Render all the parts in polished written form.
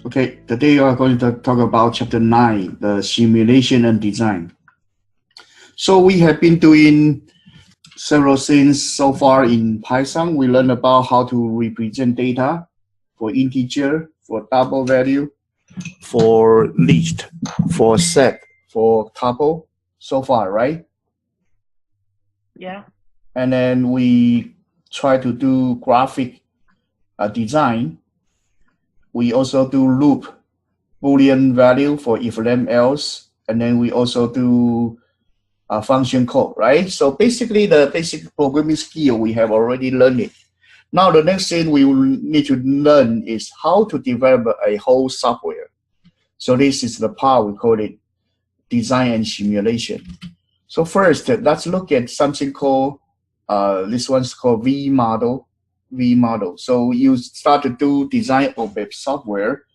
Okay, today we are going to talk about chapter 9, the simulation and design. So we have been doing several things so far in Python. We learned about how to represent data for integer, for double value, for list, for set, for tuple so far, right? Yeah. And then we try to do graphic design. We also do loop, Boolean value for if then else, and then we also do function code, right? So basically, the basic programming skill we have already learned it. Now the next thing we will need to learn is how to develop a whole software. So this is the part we call it design and simulation. So first, let's look at something called this one's called V model. V model. So you start to do design of web software.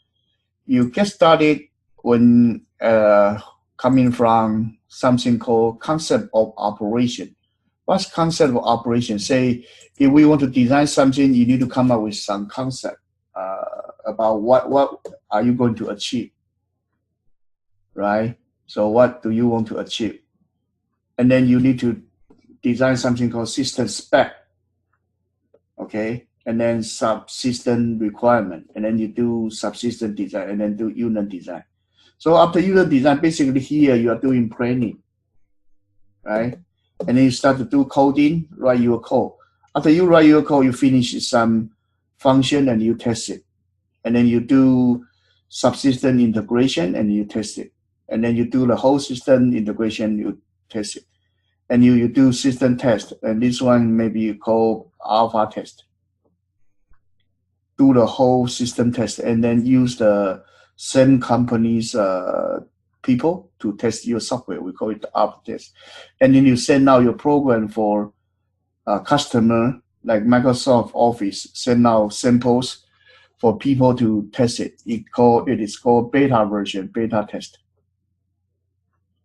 You get started when coming from something called concept of operation. What's concept of operation? Say, if we want to design something, you need to come up with some concept about what are you going to achieve, right? So what do you want to achieve? And then you need to design something called system spec, okay? And then subsystem requirement, and then you do subsystem design, and then do unit design. So after unit design, basically here you are doing planning, right? And then you start to do coding, write your code. After you write your code, you finish some function and you test it. And then you do subsystem integration and you test it. And then you do the whole system integration, you test it. And you do system test. And this one maybe you call alpha test. Do the whole system test and then use the same company's people to test your software. We call it the alpha test. And then you send out your program for a customer like Microsoft Office, send out samples for people to test it. It is called beta version, beta test.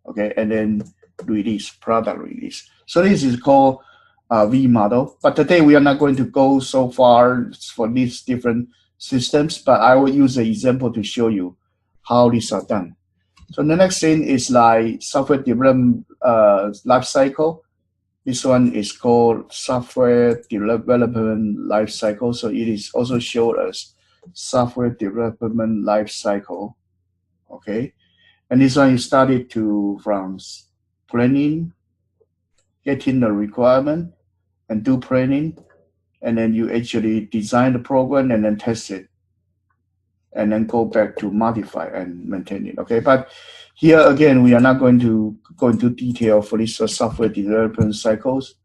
Okay, and then release, product release. So this is called V model. But today we are not going to go so far for these different systems, but I will use an example to show you how these are done. So the next thing is like software development life cycle. This one is called software development life cycle. So it is also showed as software development life cycle. Okay, and this one you started to from planning, getting the requirement, and do planning, and then you actually design the program and then test it, and then go back to modify and maintain it. Okay, but here again, we are not going to go into detail for this software development cycles.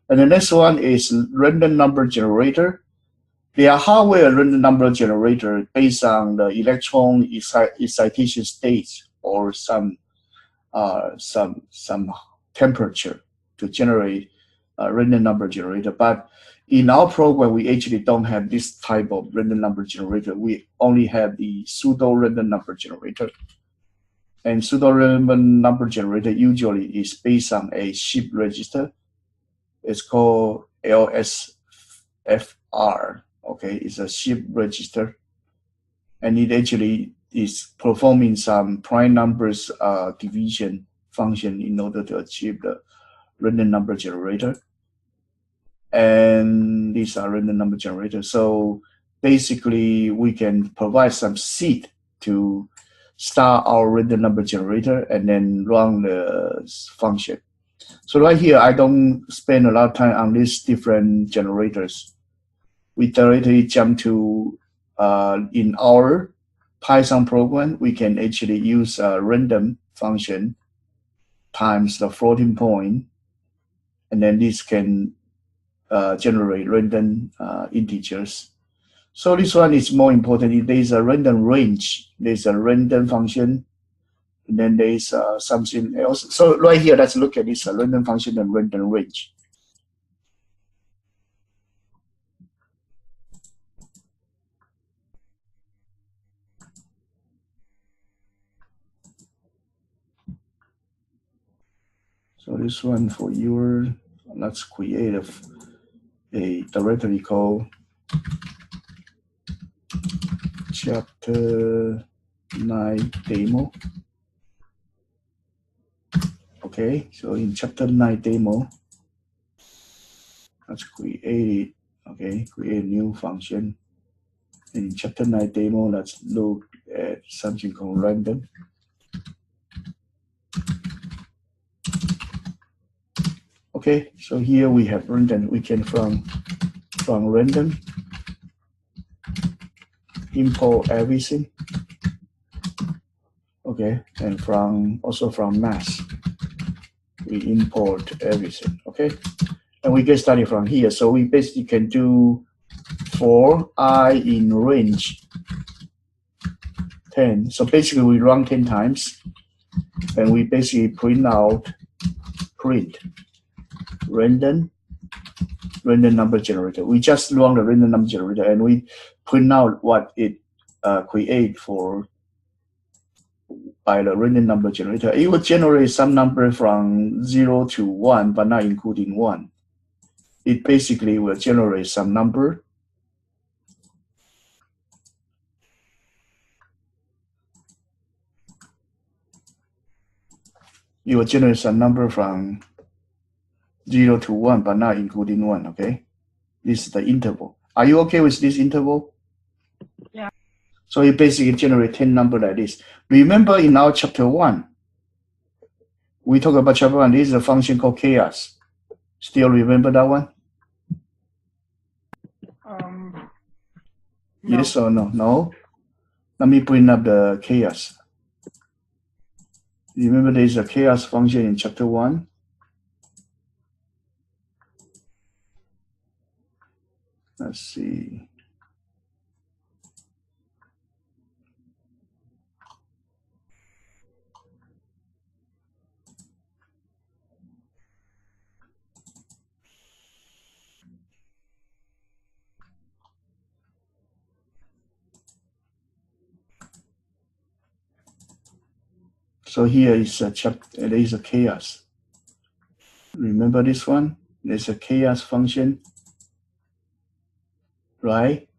And the next one is random number generator. They are hardware random number generator based on the electron excitation states or some temperature to generate a random number generator. But in our program, we actually don't have this type of random number generator. We only have the pseudo random number generator. And pseudo random number generator usually is based on a ship register. It's called LSFR. Okay, it's a ship register, and it actually is performing some prime numbers division function in order to achieve the random number generator. And these are random number generators. So basically, we can provide some seed to start our random number generator and then run the function. So right here, I don't spend a lot of time on these different generators. We directly jump to in our Python program, we can actually use a random function times the floating point, and then this can generate random integers. So this one is more important. There's a random range, there's a random function, and then there's something else. So right here, let's look at this random function and random range. So this one for your, let's create a directory called chapter 9 demo. Okay, so in chapter 9 demo, let's create it. Okay, create a new function. In chapter 9 demo, let's look at something called random. Okay, so here we have random. We can from random import everything. Okay, and also from mass, we import everything. Okay, and we get started from here. So we basically can do for I in range 10. So basically we run 10 times, and we basically print random number generator. We just run the random number generator, and we print out what it create by the random number generator. It will generate some number from 0 to 1, but not including 1. It basically will generate some number. It will generate some number from 0 to 1, but not including 1, okay? This is the interval. Are you okay with this interval? Yeah. So it basically generates 10 number like this. Remember in our chapter 1, we talk about chapter 1, this is a function called chaos. Still remember that one? No. Yes or no? No? Let me bring up the chaos. Remember there is a chaos function in chapter 1? Let's see. So here is there is a chaos. Remember this one? There's a chaos function, right?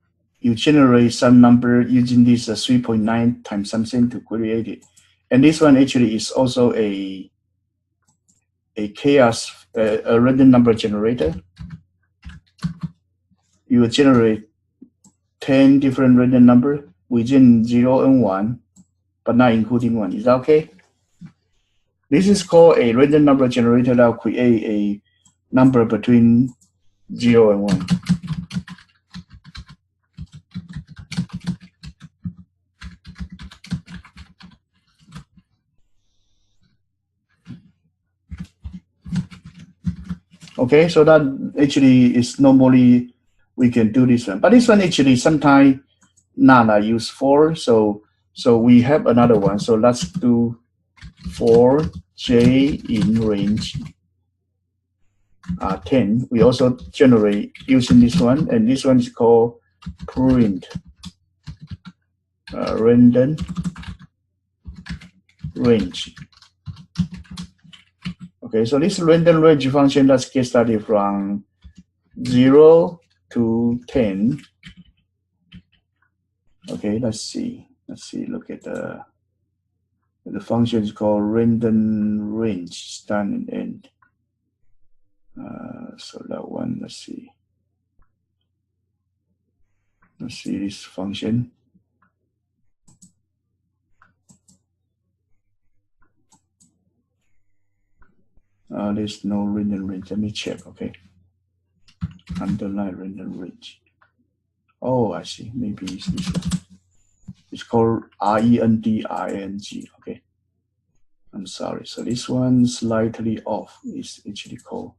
You generate some number using this 3.9 times something to create it. And this one actually is also a chaos, a random number generator. You will generate 10 different random number within 0 and 1, but not including 1. Is that okay? This is called a random number generator that will create a number between 0 and 1. Okay, so that actually is normally we can do this one. But this one actually sometimes none are used for. So we have another one. So let's do for j in range 10. We also generate using this one, and this one is called print random range. Okay, so this random range function, let's get started from 0 to 10. Okay, let's see. Look at the function is called random range, start and end. So that one, let's see this function. There's no random range. Let me check. Okay, underline random range. Oh, I see. Maybe it's this one. It's called RENDING. Okay, I'm sorry. So this one slightly off. It's actually called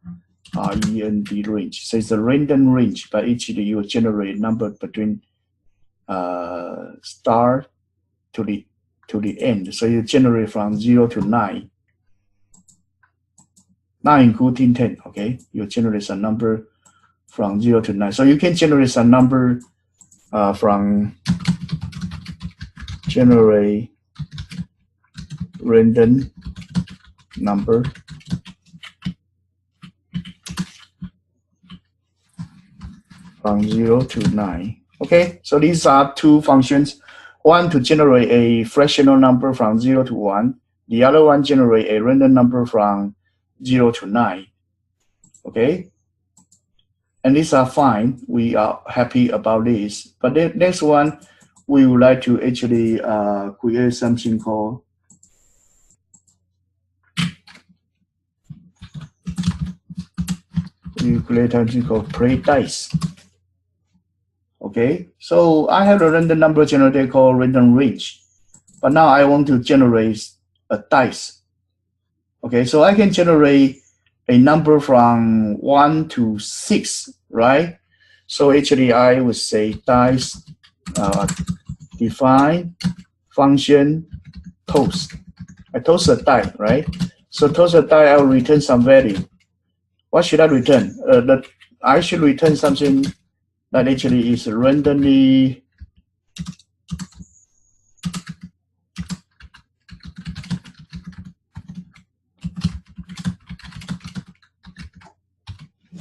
REND range. So it's a random range, but actually you generate number between start to the end. So you generate from 0 to 9. Not including 10, okay? You generate a number from 0 to 9. So you can generate a number from generate random number from 0 to 9. Okay, so these are two functions. one to generate a fractional number from 0 to 1. The other one generate a random number from 0 to 9. Okay? And these are fine. We are happy about this. But the next one, we would like to actually create something called play dice. Okay, so I have a random number generator called random range, but now I want to generate a dice. Okay, so I can generate a number from 1 to 6, right? So actually I would say dice define function toast. I toast a die, right? So toast a die, I'll return some value. What should I return? I should return something that actually is randomly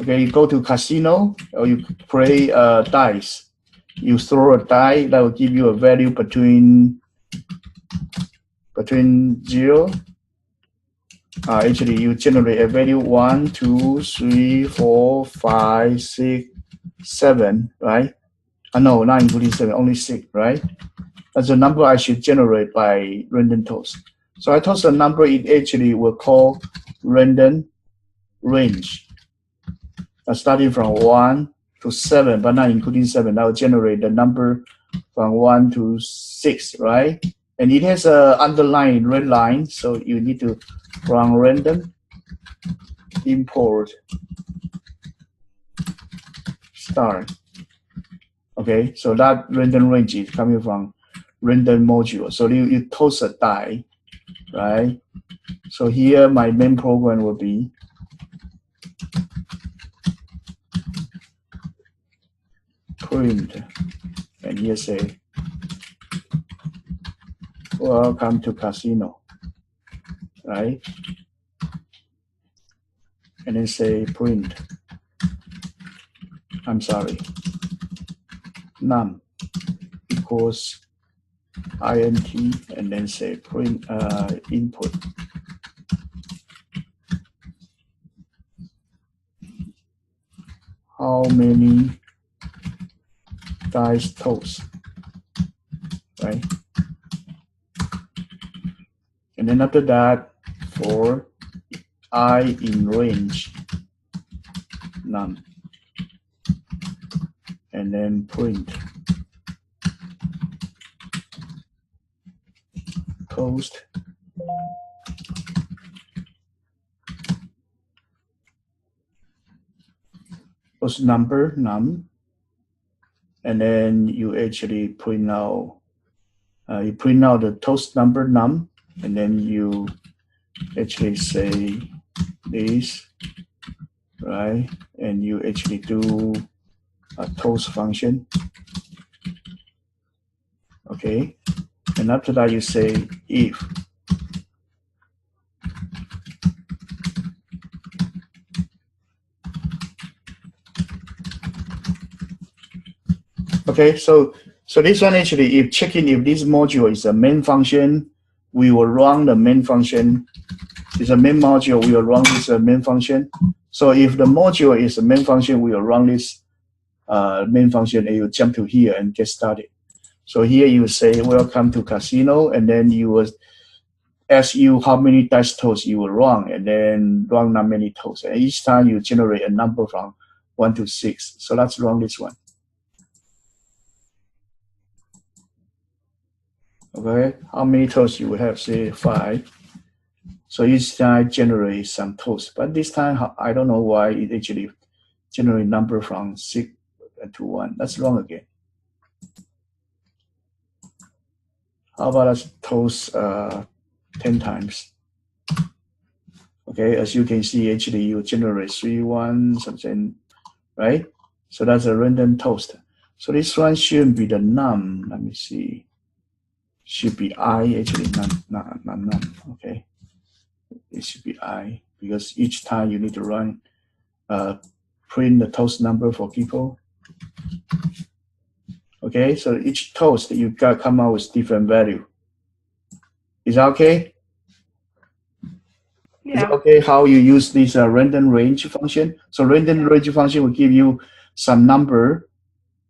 okay. You go to casino or you play dice. You throw a die that will give you a value between 0. Actually, you generate a value 1, 2, 3, 4, 5, 6, 7, right? No, not including 7, only 6, right? That's the number I should generate by random toast. So I toast a number, it actually will call random range. Starting from 1 to 7, but not including 7. That will generate the number from 1 to 6, right? And it has a underlined red line, so you need to run random import start. Okay, so that random range is coming from random module. So you toss a die, right? So here my main program will be print, and here say welcome to casino, right? And then say print. I'm sorry. Num equals int, and then say print input. How many dice toast, right? And then after that, for I in range, none. And then print toast number num, and then you actually print out the toast number num, and then you actually say this, right? And you actually do a toast function, okay? And after that you say if okay, so this one actually, if checking if this module is a main function, we will run the main function. It's a main module, we will run this main function. So if the module is a main function, we will run this main function, and you jump to here and get started. So here you say welcome to casino, and then you will ask you how many dice toast you will run, and then run that many toasts. And each time you generate a number from 1 to 6. So let's run this one. Okay, how many toasts you will have? Say 5. So each time generate some toast, but this time I don't know why it actually generate number from 6 to 1. That's wrong again. How about let's toast 10 times? Okay, as you can see, actually you generate 3, 1, something, right? So that's a random toast. So this one shouldn't be the num. Let me see. Should be I, actually not num. Okay, it should be I, because each time you need to run print the toast number for people. Okay. Okay, so each toast you got come out with different value. Is that okay? Is it Yeah. okay how you use this random range function? So random range function will give you some number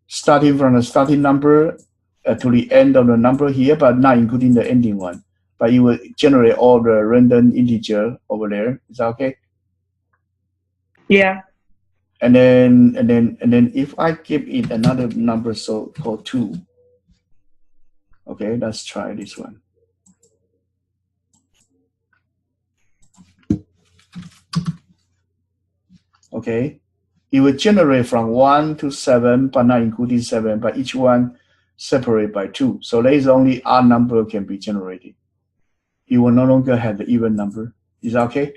starting from the starting number to the end of the number here, but not including the ending one. But you will generate all the random integer over there. Is that okay? Yeah. And then if I give it another number so called 2, okay, let's try this one. Okay, it will generate from 1 to 7, but not including 7, but each one separate by 2. So there is only odd number can be generated. You will no longer have the even number. Is that okay?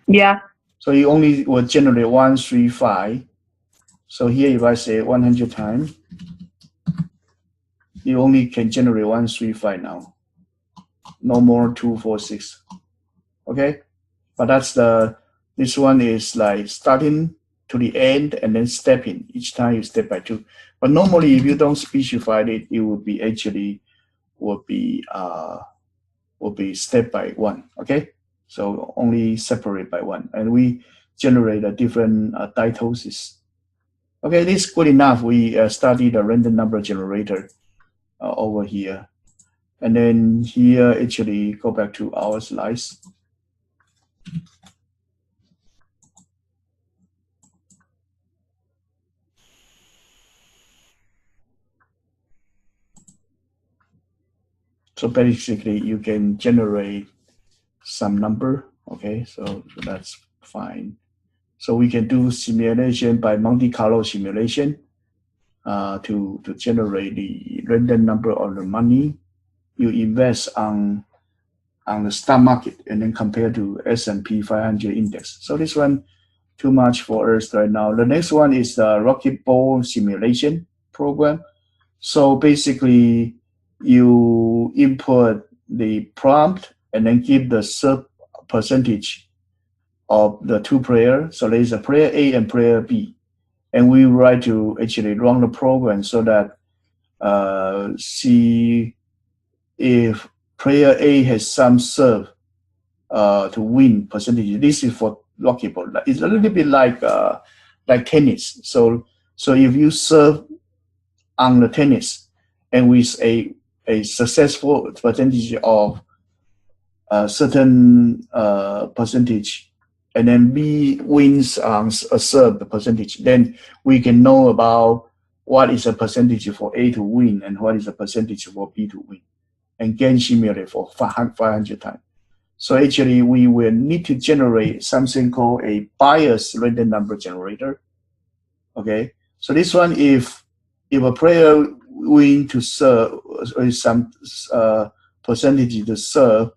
Yeah. So you only will generate 1, 3, 5. So here if I say 100 times, you only can generate 1, 3, 5 now. No more 2, 4, 6. Okay? But this one is like starting to the end and then stepping. Each time you step by 2. But normally if you don't specify it, it will be actually will be step by 1. Okay? So only separate by 1. And we generate a different titles. Okay, this is good enough. We studied the random number generator over here. And then here, actually, go back to our slides. So basically, you can generate some number. Okay, so that's fine. So we can do simulation by Monte Carlo simulation to generate the random number of the money you invest on the stock market and then compare to S&P 500 index. So this one, too much for us right now. The next one is the rocket ball simulation program. So basically, you input the prompt and then give the sub percentage of the two players. So there's a player A and player B. And we try to actually run the program so that see if player A has some serve to win percentage. This is for lockable. It's a little bit like tennis. So if you serve on the tennis and with a successful percentage of a certain percentage, and then B wins on a served percentage, then we can know about what is a percentage for A to win and what is a percentage for B to win, and can simulate for 500 times. So actually, we will need to generate something called a bias random number generator. Okay, so this one, if a player win to serve some percentage to serve,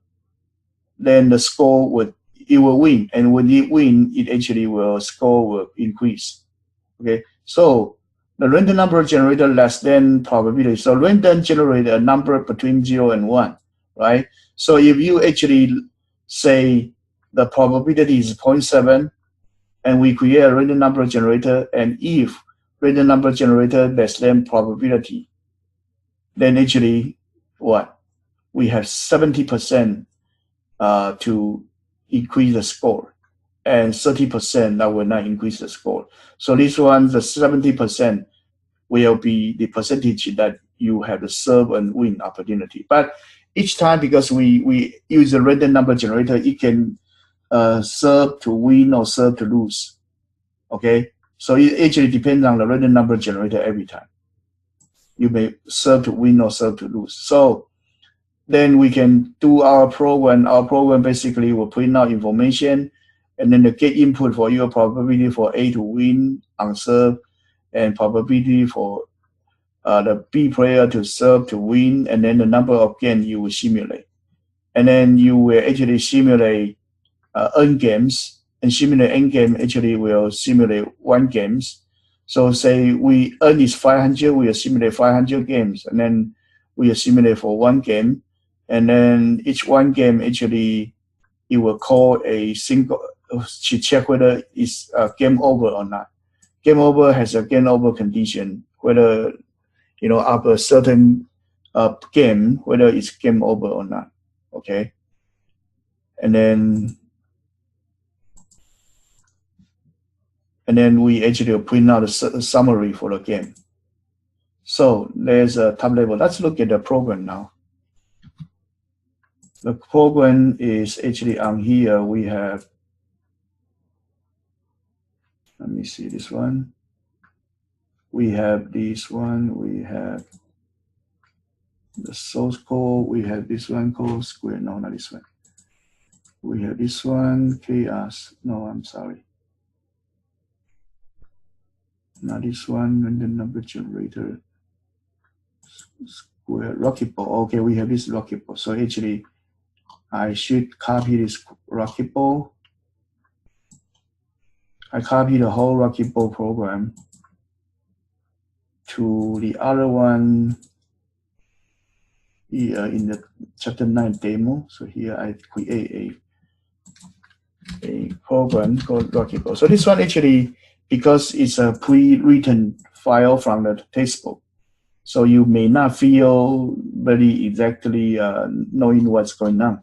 then the score will win, and when it win, it actually score will increase. Okay, so the random number generator less than probability. So random generate a number between 0 and 1, right? So if you actually say the probability is 0.7, and we create a random number generator, and if random number generator less than probability, then actually what? We have 70% to increase the score, and 30% that will not increase the score. So this one, the 70% will be the percentage that you have the serve and win opportunity. But each time, because we use a random number generator, it can serve to win or serve to lose. Okay, so it actually depends on the random number generator every time. You may serve to win or serve to lose. So then we can do our program. Our program basically will print out information, and then the get input for your probability for A to win on serve, and probability for the B player to serve to win, and then the number of games you will simulate. And then you will actually simulate n games, and simulate n game actually will simulate 1 games. So say n is 500, we will simulate 500 games, and then we will simulate for 1 game, and then each 1 game actually it will call a single to check whether it's game over or not. Game over has a game over condition whether after a certain game, whether it's game over or not. Okay, and then we actually print out a summary for the game. So there's a top level. Let's look at the program now. The program is actually on here. We have, let me see this one. We have this one. We have the source code. We have this one called square. No, not this one. We have this one, chaos. No, I'm sorry. Not this one, and the number generator. Square, rocket ball. Okay, we have this rocket ball. So actually, I should copy this rocket ball. I copy the whole rocket ball program to the other one here in the chapter 9 demo. So here I create a program called rocket ball. So this one actually, because it's a pre-written file from the textbook, so you may not feel very exactly knowing what's going on.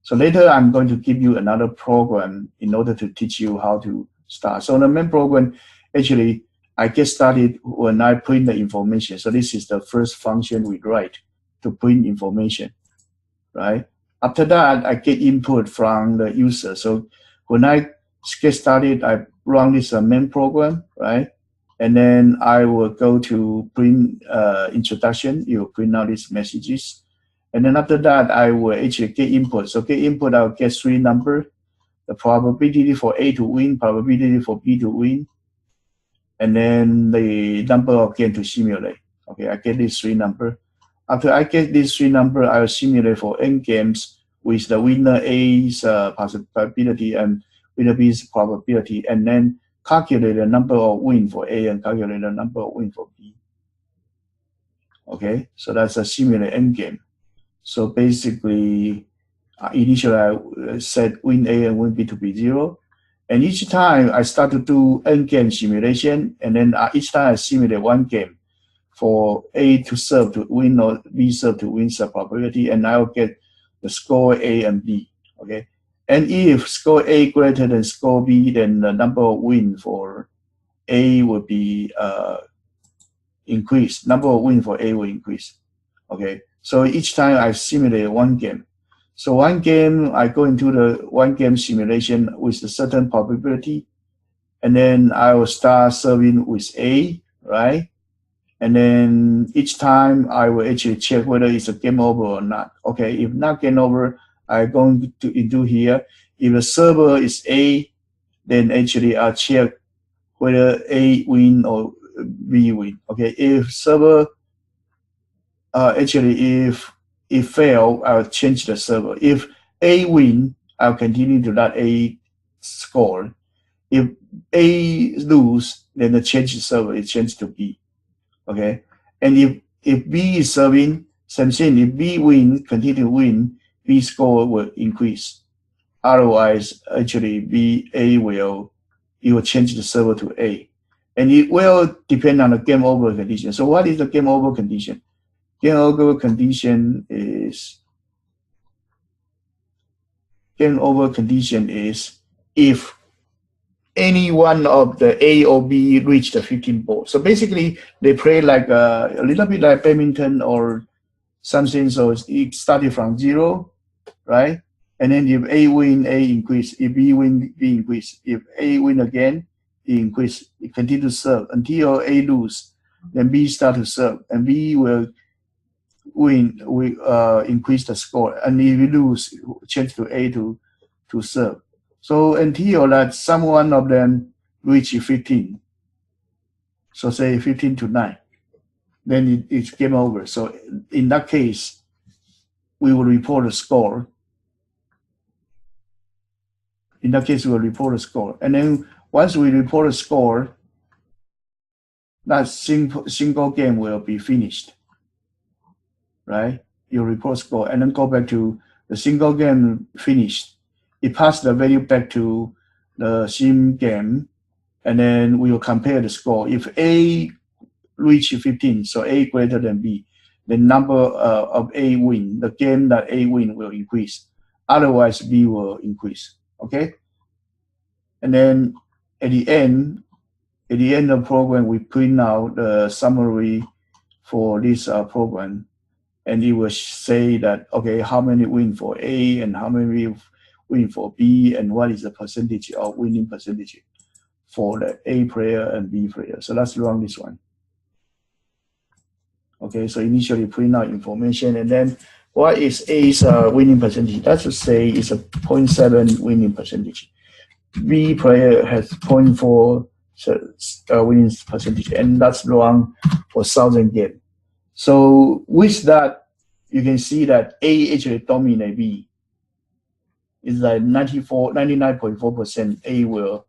So later I'm going to give you another program in order to teach you how to start. So the main program, actually, I get started when I print the information. So this is the first function we write to print information, right? After that, I get input from the user. So when I get started, I run this main program, right? And then I will go to print introduction. You will print out these messages. And then after that, I will actually get input. So get input, I'll get 3 numbers. The probability for A to win, probability for B to win, and then the number of games to simulate. Okay, I get these 3 numbers. After I get these 3 numbers, I will simulate for n games with the winner A's probability and winner B's probability, and then calculate the number of win for A and calculate the number of win for B. Okay, so that's a simulate n game. So basically, initially I set win A and win B to be 0. And each time I start to do n game simulation, and then each time I simulate 1 game for A to serve to win or B serve to win probability, and I will get the score A and B. Okay, and if score A greater than score B, then the number of win for A will be increased. Number of win for A will increase. Okay, so each time I simulate 1 game. So 1 game, I go into the 1 game simulation with a certain probability, and then I will start serving with A, right? And then each time I will actually check whether it's a game over or not. Okay, if not game over, I'm going to into here. If the server is A, then actually I'll check whether A win or B win. Okay, if server actually if it fail, I'll change the server. If A win, I'll continue to let A score. If A lose, then the change the server, it changes to B. Okay, and if B is serving, same thing. If B win, continue to win, B score will increase. Otherwise, actually, it will change the server to A, and it will depend on the game over condition. So, what is the game over condition? Game over condition is if any one of the A or B reach the 15 ball. So basically, they play like a little bit like badminton or something. So it started from 0, right? And then if A win, A increase. If B win, B increase. If A win again, it increase. It continue to serve until A lose. Then B start to serve, and B will win. We increase the score, and if you lose, change to A to serve. So until that someone of them reach 15, so say 15 to 9, then it's game over. So in that case, we will report a score. In that case, we will report a score. And then once we report a score, that single game will be finished, right? You report score and then go back to the single game finished. It passed the value back to the sim game, and then we will compare the score. If A reach 15, so A greater than B, the number of A win, the game that A win will increase. Otherwise, B will increase. Okay, and then at the end of the program, we print out the summary for this program, and it will say that, okay, how many win for A and how many win for B, and what is the percentage of winning percentage for the A player and B player. So let's run this one. Okay, so initially print out information, and then what is A's winning percentage? Let's just say it's a 0.7 winning percentage. B player has 0.4 winning percentage, and that's wrong for 1,000 game. So with that, you can see that A actually dominate B. It's like 99.4% A will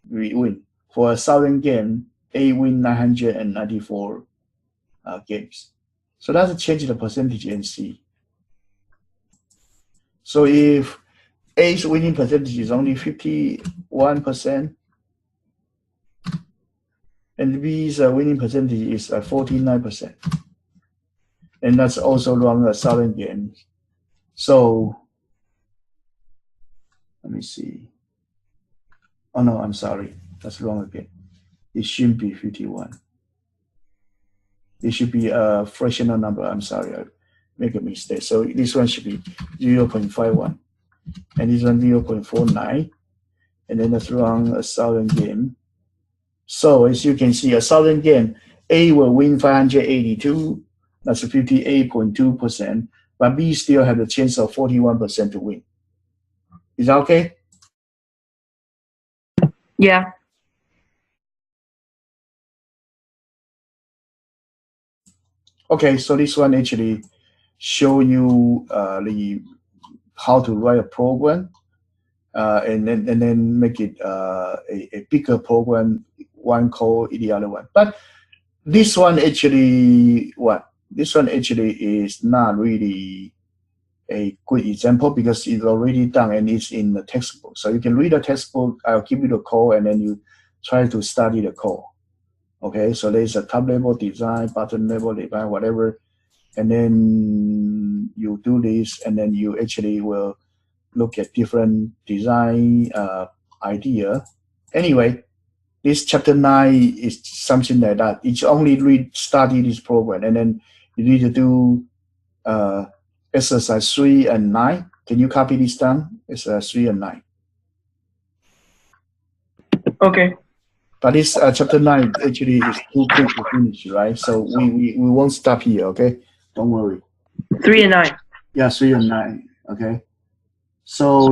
win. For 1,000 game, A win 994 games. So let's change the percentage and see. So if A's winning percentage is only 51%, and B's winning percentage is 49%, and that's also wrong 1,000 games. So let me see. Oh no, I'm sorry, that's wrong again. It shouldn't be 51. It should be a fractional number. I'm sorry, I make a mistake. So this one should be 0.51, and this one 0.49, and then that's wrong 1,000 game. So as you can see, 1,000 game, A will win 582. That's 58.2%, but B still have a chance of 41% to win. Is that okay? Yeah. Okay, so this one actually show you how to write a program, and then make it a bigger program, one call the other one. But this one actually is not really a good example because it's already done and it's in the textbook. So you can read the textbook. I'll give you the code, and then you try to study the code. Okay, so there's a tab level design, button level design, whatever, and then you do this, and then you actually will look at different design idea. Anyway, this chapter 9 is something like that. It's only study this program, and then you need to do exercise 3 and 9. Can you copy this down? Exercise 3 and 9. Okay. But this chapter 9 actually is too quick to finish, right? So we won't stop here, okay? Don't worry. 3 and 9. Yeah, 3 and 9, okay? So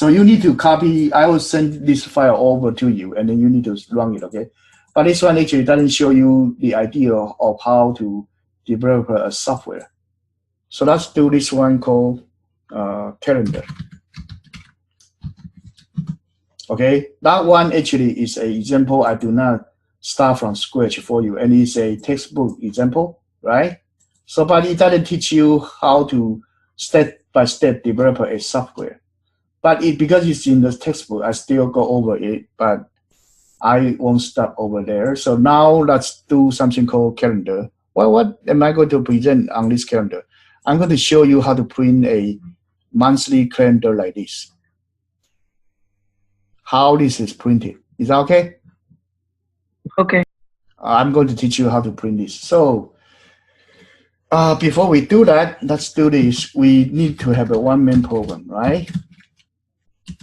you need to copy. I will send this file over to you, and then you need to run it, okay? But this one actually doesn't show you the idea of how to develop a software. So let's do this one called calendar. Okay, that one actually is an example. I do not start from scratch for you, and it's a textbook example, right? So, but it doesn't teach you how to step-by-step develop a software. But because it's in the textbook, I still go over it, but I won't stop over there. So now let's do something called calendar. Well, what am I going to present on this calendar? I'm going to show you how to print a monthly calendar like this. How this is printed. Is that okay? Okay. I'm going to teach you how to print this. So before we do that, let's do this. We need to have a one main program, right?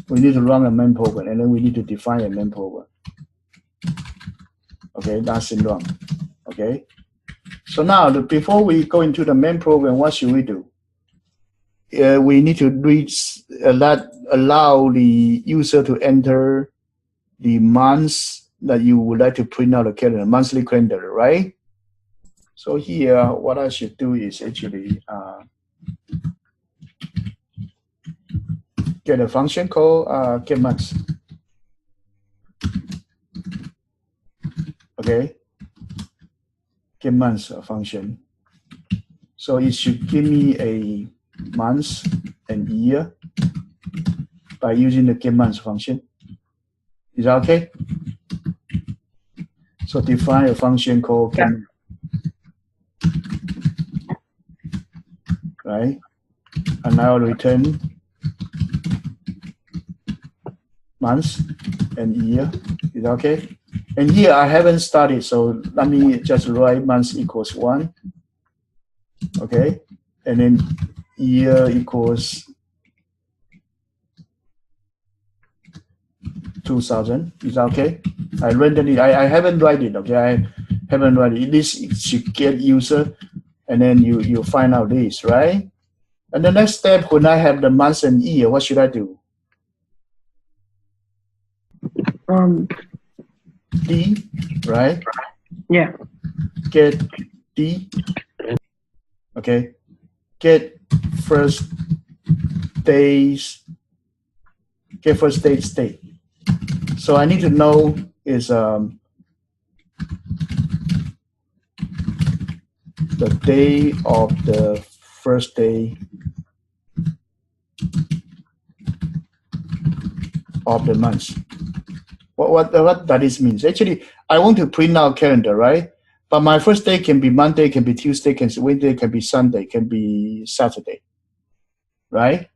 We need to run a main program, and then we need to define a main program. Okay, that's in wrong. Okay. So now, before we go into the main program, what should we do? We need to allow the user to enter the months that you would like to print out a calendar, monthly calendar, right? So here, what I should do is actually get a function called get months. Okay, get months function. So it should give me a month and year by using the get months function. Is that okay? So define a function called calendar, right? And now return months and year. Is that okay? And here I haven't started, so let me just write months equals 1. Okay, and then year equals 2000. Is that okay? I rendered it. I haven't write it. Okay, I haven't write it. This should get user, and then you find out this, right? And the next step, when I have the months and year, what should I do? D, right? Yeah. Get D. Okay. Get first day's date. So I need to know is the day of the first day of the month. What that is means. Actually, I want to print out calendar, right? But my first day can be Monday, can be Tuesday, can be Wednesday, can be Sunday, can be Saturday, right?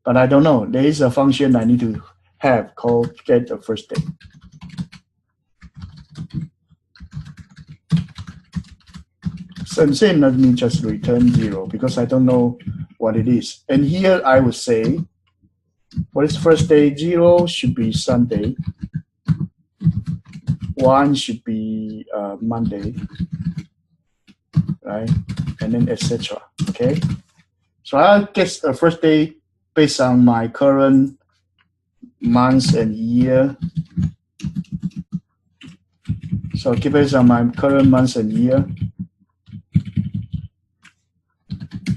But I don't know. There is a function I need to have called get the first day. Same let me just return 0 because I don't know what it is. And here I would say, what is first day? 0 should be Sunday. 1 should be Monday, right? And then etc. Okay. So I'll get the first day based on my current month and year. So based on my current month and year,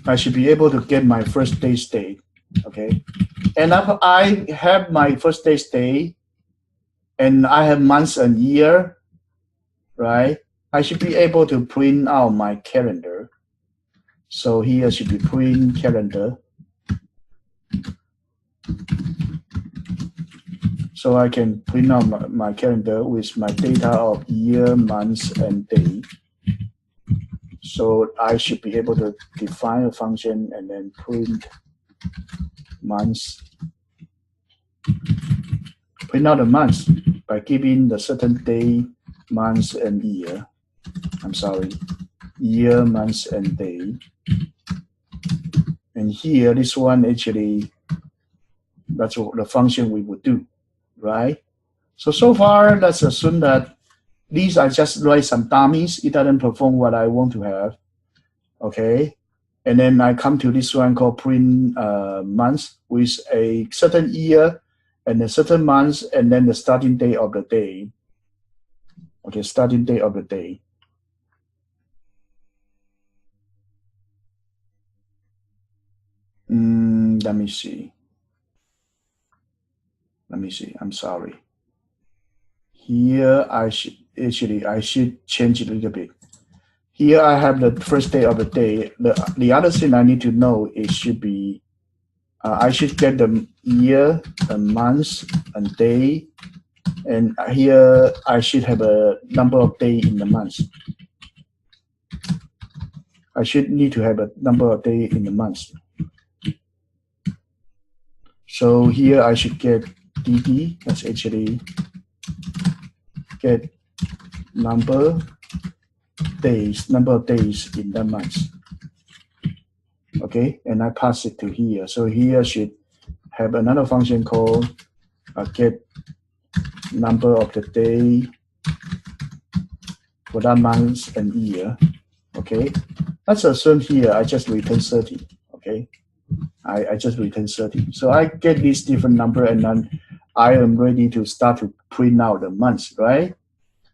I should be able to get my first day's date. Okay. And if I have my first day's date and I have months and year, right? I should be able to print out my calendar. So here should be print calendar. So I can print out my calendar with my data of year, months, and day. So I should be able to define a function and then print months. Print out the months by giving the certain day, months, and year. I'm sorry, year, months, and day. And here, this one actually, that's what the function we would do, right? So far, let's assume that these are just write some dummies. It doesn't perform what I want to have, okay? And then I come to this one called print months with a certain year and a certain month, and then the starting date of the day. Okay, starting date of the day. Let me see. I'm sorry. Here I should change it a little bit. Here I have the first day of the day. The other thing I need to know is should be I should get the year, a month, and day, and here I should have a number of days in the month. I should need to have a number of days in the month. So here I should get dd. That's actually get number of days in that month. Okay, and I pass it to here. So here should have another function called get number of the day for that month and year. Okay, let's assume here I just return 30. Okay, I just return 30. So I get this different number, and then I am ready to start to print out the months, right?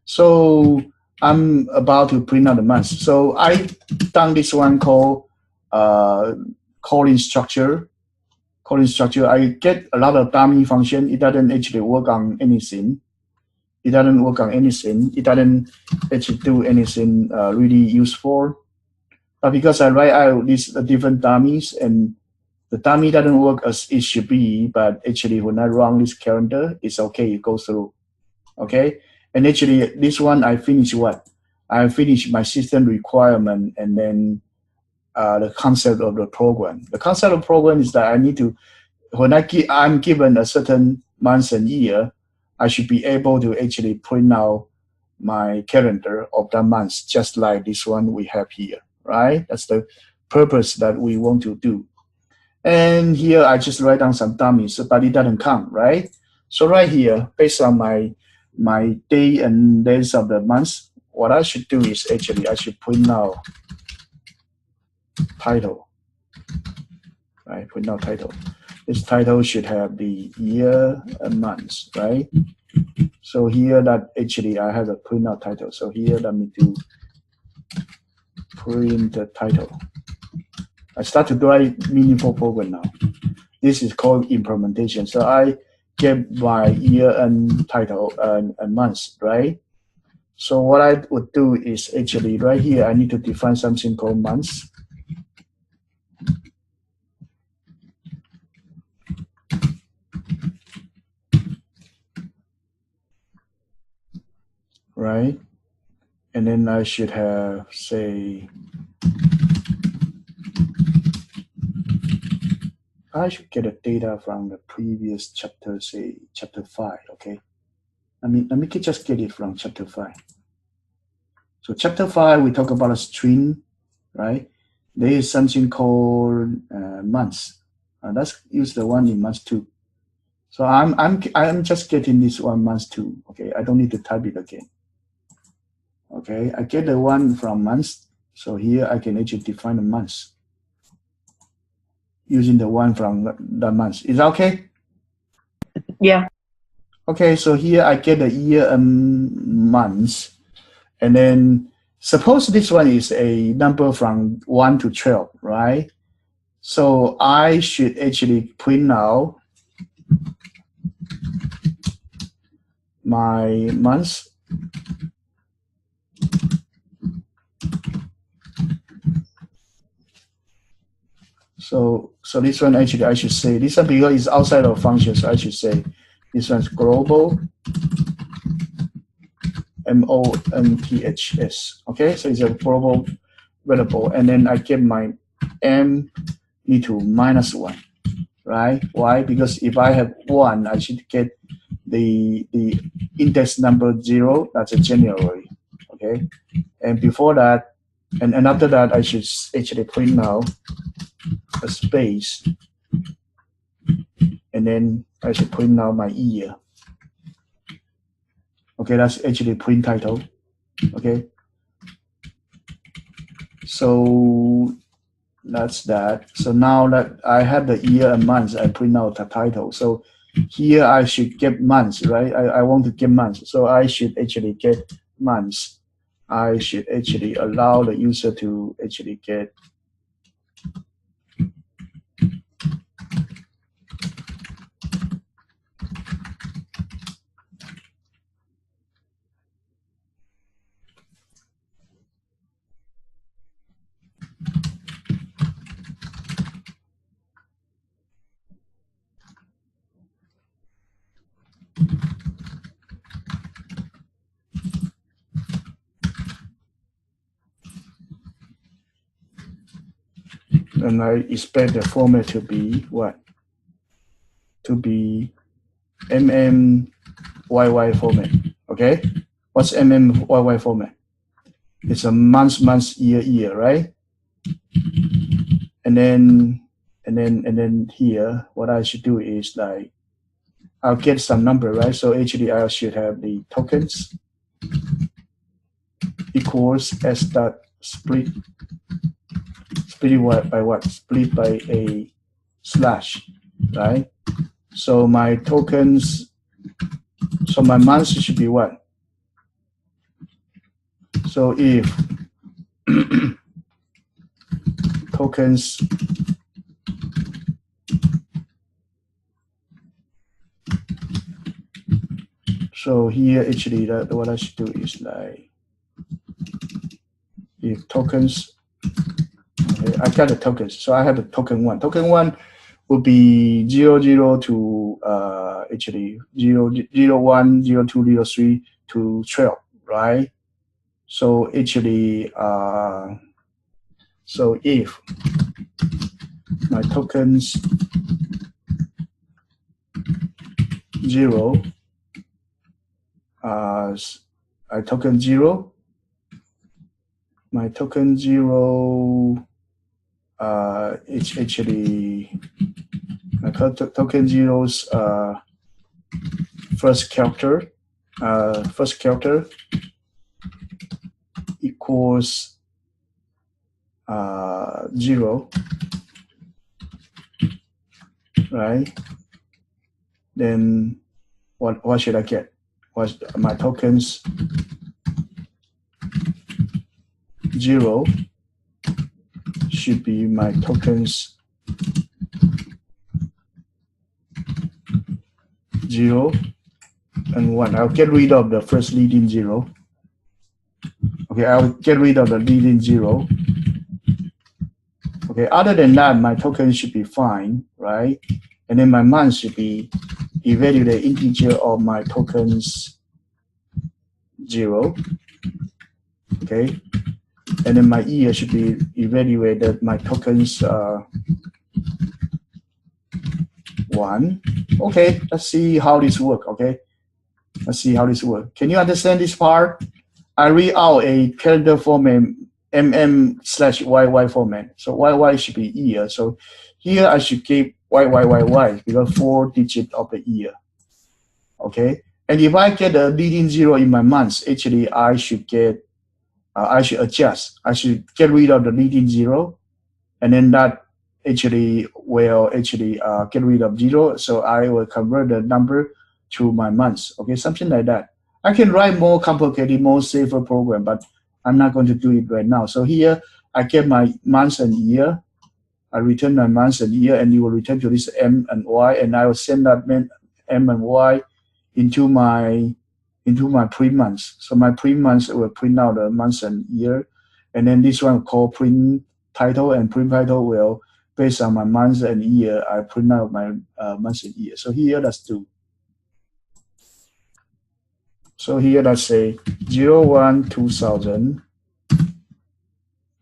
So I'm about to print out the months. So I done this one called calling structure. I get a lot of dummy function. It doesn't actually work on anything. It doesn't actually do anything really useful. But because I write out these different dummies, and the dummy doesn't work as it should be, but actually when I run this calendar, it's okay, it goes through. Okay, And actually, this one I finished what? I finished my system requirement and then the concept of the program. The concept of the program is that I need to, when I'm given a certain month and year, I should be able to actually print out my calendar of that month, just like this one we have here, right? That's the purpose that we want to do. And here I just write down some dummies, but it doesn't count, right? So right here, based on my day and days of the month, what I should do is actually I should print out title, right? Print out title. This title should have the year and months, right? So here that actually I have a print out title. So here let me do print the title. I start to write meaningful program now. This is called implementation. So I get my year and title and months, right? So what I would do is actually right here, I need to define something called months. Right? And then I should have, say, I should get the data from the previous chapter, say chapter 5, okay? Let me just get it from chapter 5. So chapter 5, we talk about a string, right? There is something called months. Let's use the one in month 2. So I'm just getting this one month 2, okay? I don't need to type it again. Okay, I get the one from months. So here I can actually define the months using the one from the months. Is that okay? Yeah. Okay, so here I get the year and months. And then suppose this one is a number from 1 to 12, right? So I should actually print out my months. So this one actually I should say, this one because it's outside of function, so I should say this one's global months. Okay, so it's a global variable, and then I get my m into -1, right? Why? Because if I have 1, I should get the index number 0. That's a January. Okay, and before that, and after that, I should actually print out a space, and then I should print out my year. Okay, that's actually print title. Okay, so that's that. So now that I have the year and months, I print out the title. So here I should get months, right? I want to get months, so I should actually get months. I should actually allow the user to actually get and I expect the format to be what? To be MMYY format. Okay? What's MMYY format? It's a month, year, right? And then here, what I should do is like I'll get some number, right? So actually I should have the tokens equals s dot split by what? Split by a slash, right? So my tokens, so my months should be what? So if tokens so here actually what I should do is like if tokens, okay, I got the tokens, so I have a token 1. Token 1 would be 00 to actually 0, 01, 02, 03 to 12, right? So actually, so if my tokens 0, I token 0, my token 0, it's actually my token 0's first character equals 0, right? Then what should I get? What's my tokens 0 should be my tokens 0 and 1. I'll get rid of the first leading 0. Okay, I'll get rid of the leading 0. Okay, other than that, my token should be fine, right? And then my month should be evaluate integer of my tokens 0. Okay, and then my year should be evaluated my tokens 1. Okay, let's see how this works. Okay, let's see how this works. Can you understand this part? I read out a calendar format mm/yy format. So yy should be year. So here I should keep YYYY because 4 digits of the year. Okay, and if I get a leading 0 in my months, actually I should get I should adjust. I should get rid of the leading 0, and then that actually will get rid of 0. So I will convert the number to my months. Okay, something like that. I can write more complicated, more safer program, but I'm not going to do it right now. So here I get my months and year. I return my months and year, and you will return to this M and Y, and I will send that M and Y into my pre-months. So my pre-months will print out the months and year, and then this one called print title, and print title will, based on my months and year, I print out my months and year. So here let's do. So here let's say 01/2000.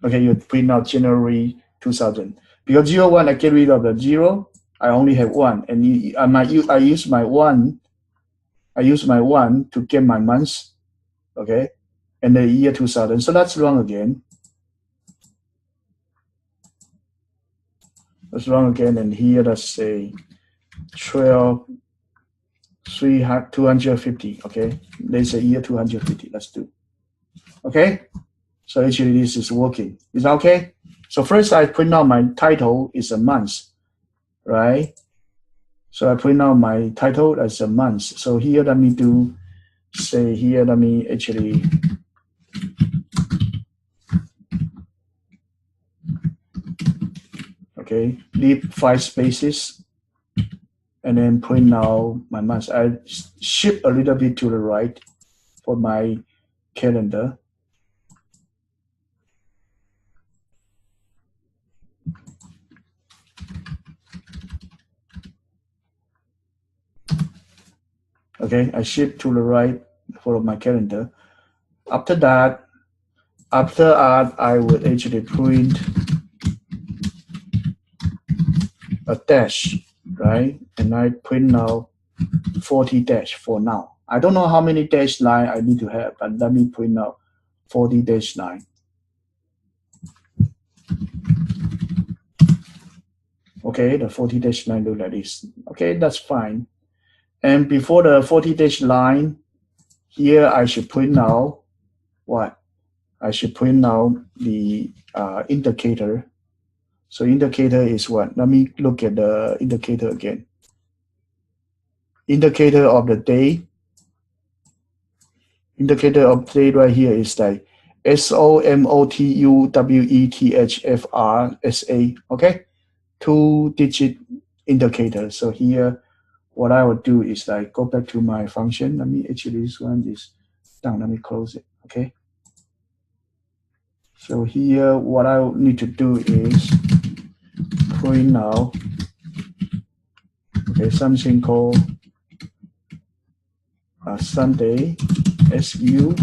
Okay, you print out January 2000. Because 01 I get rid of the 0, I only have 1, and I use my 1 to get my months, okay, and the year 2000. So let's run again. Let's run again, and here let's say 250. Okay, there's a year 250. Let's do. Okay, so actually this is working. Is that okay? So first I print out my title is a month, right? So I print out my title as a month. So here let me do, say here let me actually okay, leave 5 spaces and then print out my months. I shift a little bit to the right for my calendar. Okay, I shift to the right for my calendar. After that, I would actually print a dash, right? And I print now 40 dash for now. I don't know how many dash line I need to have, but let me print out 40 dash line. Okay, the 40 dash line look like this. Okay, that's fine. And before the 40 dash line, here I should print out what? I should print out the indicator. So indicator is what? Let me look at the indicator again. Indicator of the day. Indicator of the day right here is like SOMOTUWETHFRSA. Okay, 2-digit indicator. So here, what I would do is like go back to my function. Let me actually, this one is down. Let me close it. Okay. So here, what I need to do is print now. Okay, something called Sunday. SU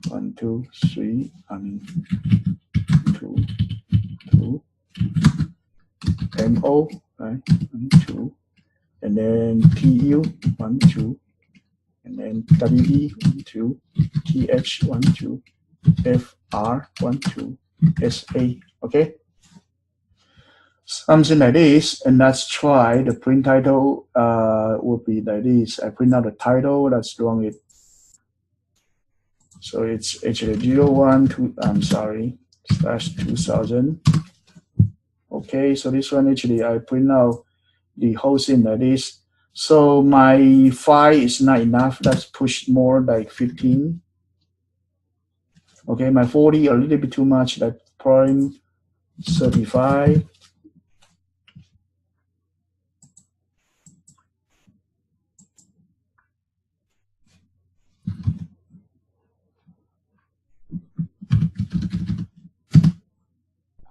1, 2, 3, 2, 2, MO, right? 1, 2, and then PU 1, 2, and then WE 1, 2, TH 1, 2, FR 1, 2, SA. Okay, something like this, and let's try the print title. Would be like this. I print out the title. Let's run it. So it's actually 01 2. I'm sorry, slash 2000. Okay, so this one actually I print out the whole thing like this. So my 5 is not enough. Let's push more like 15. Okay, my 40 a little bit too much, like 0.35.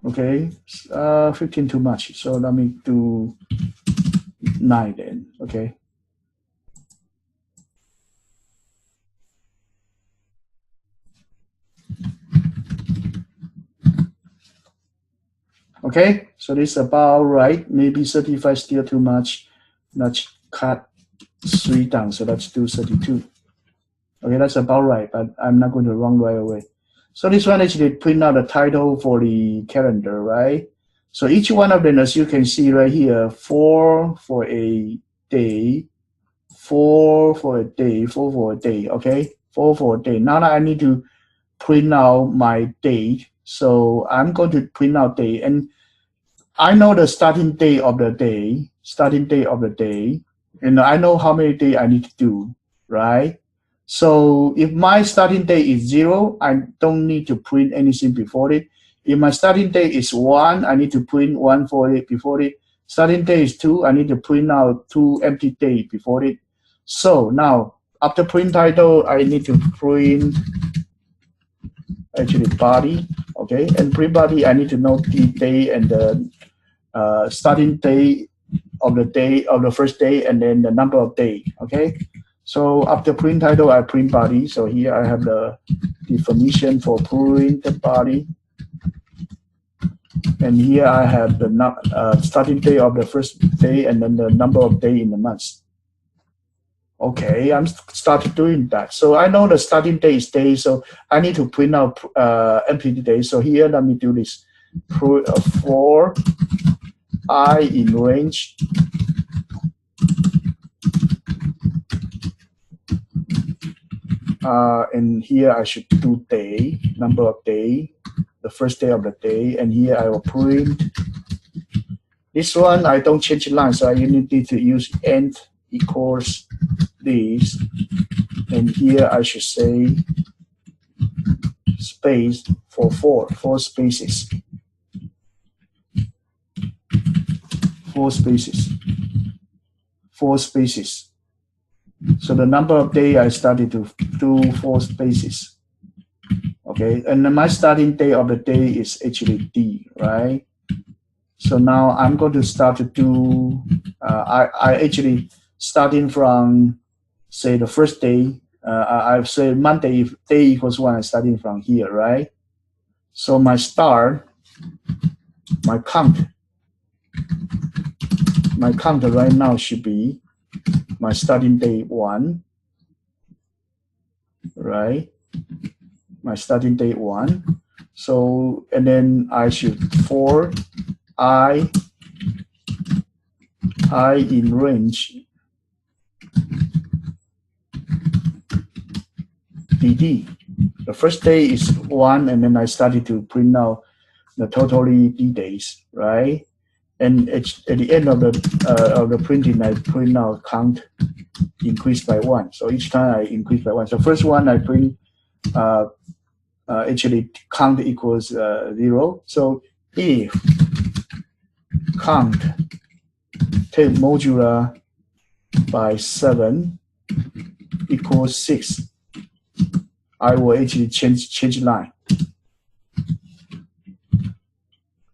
Okay, 15 too much. So let me do 9 then. Okay. Okay, so this is about right. Maybe 35 still too much. Let's cut 3 down. So let's do 32. Okay, that's about right, but I'm not going to run right away. So this one actually print out the title for the calendar, right? So each one of them, as you can see right here, 4 for a day, 4 for a day, 4 for a day, okay? 4 for a day. Now I need to print out my date. So I'm going to print out date, and I know the starting date of the day, and I know how many days I need to do, right? So if my starting date is 0, I don't need to print anything before it. If my starting date is 1, I need to print 1 for it before it. Starting date is 2, I need to print out 2 empty days before it. So now, after print title, I need to print actually body, okay? And print body, I need to know the day and the starting day of the first day, and then the number of day. Okay, so after print title, I print body. So here I have the definition for print body, and here I have the starting day of the first day, and then the number of day in the month. Okay, I'm started doing that. So I know the starting day is day, so I need to print out empty day. So here, let me do this. For I in range and here I should do day, number of day, the first day of the day, and here I will print. This one I don't change line, so you need to use end equals this, and here I should say space for four spaces. 4 spaces. 4 spaces. So the number of day I started to do 4 spaces. Okay, and my starting day of the day is actually D, right? So now I'm going to start to do, I actually starting from, say, the first day, I've said Monday, if day equals 1, I'm starting from here, right? So my start, my count right now should be my starting day 1, right? My starting day 1. So, and then I should for I in range DD. The first day is 1, and then I started to print out the totally D days, right? And at the end of the printing, I print out count increased by 1. So each time I increase by 1. So first one I print actually count equals 0. So if count take modular by 7 equals 6, I will actually change line.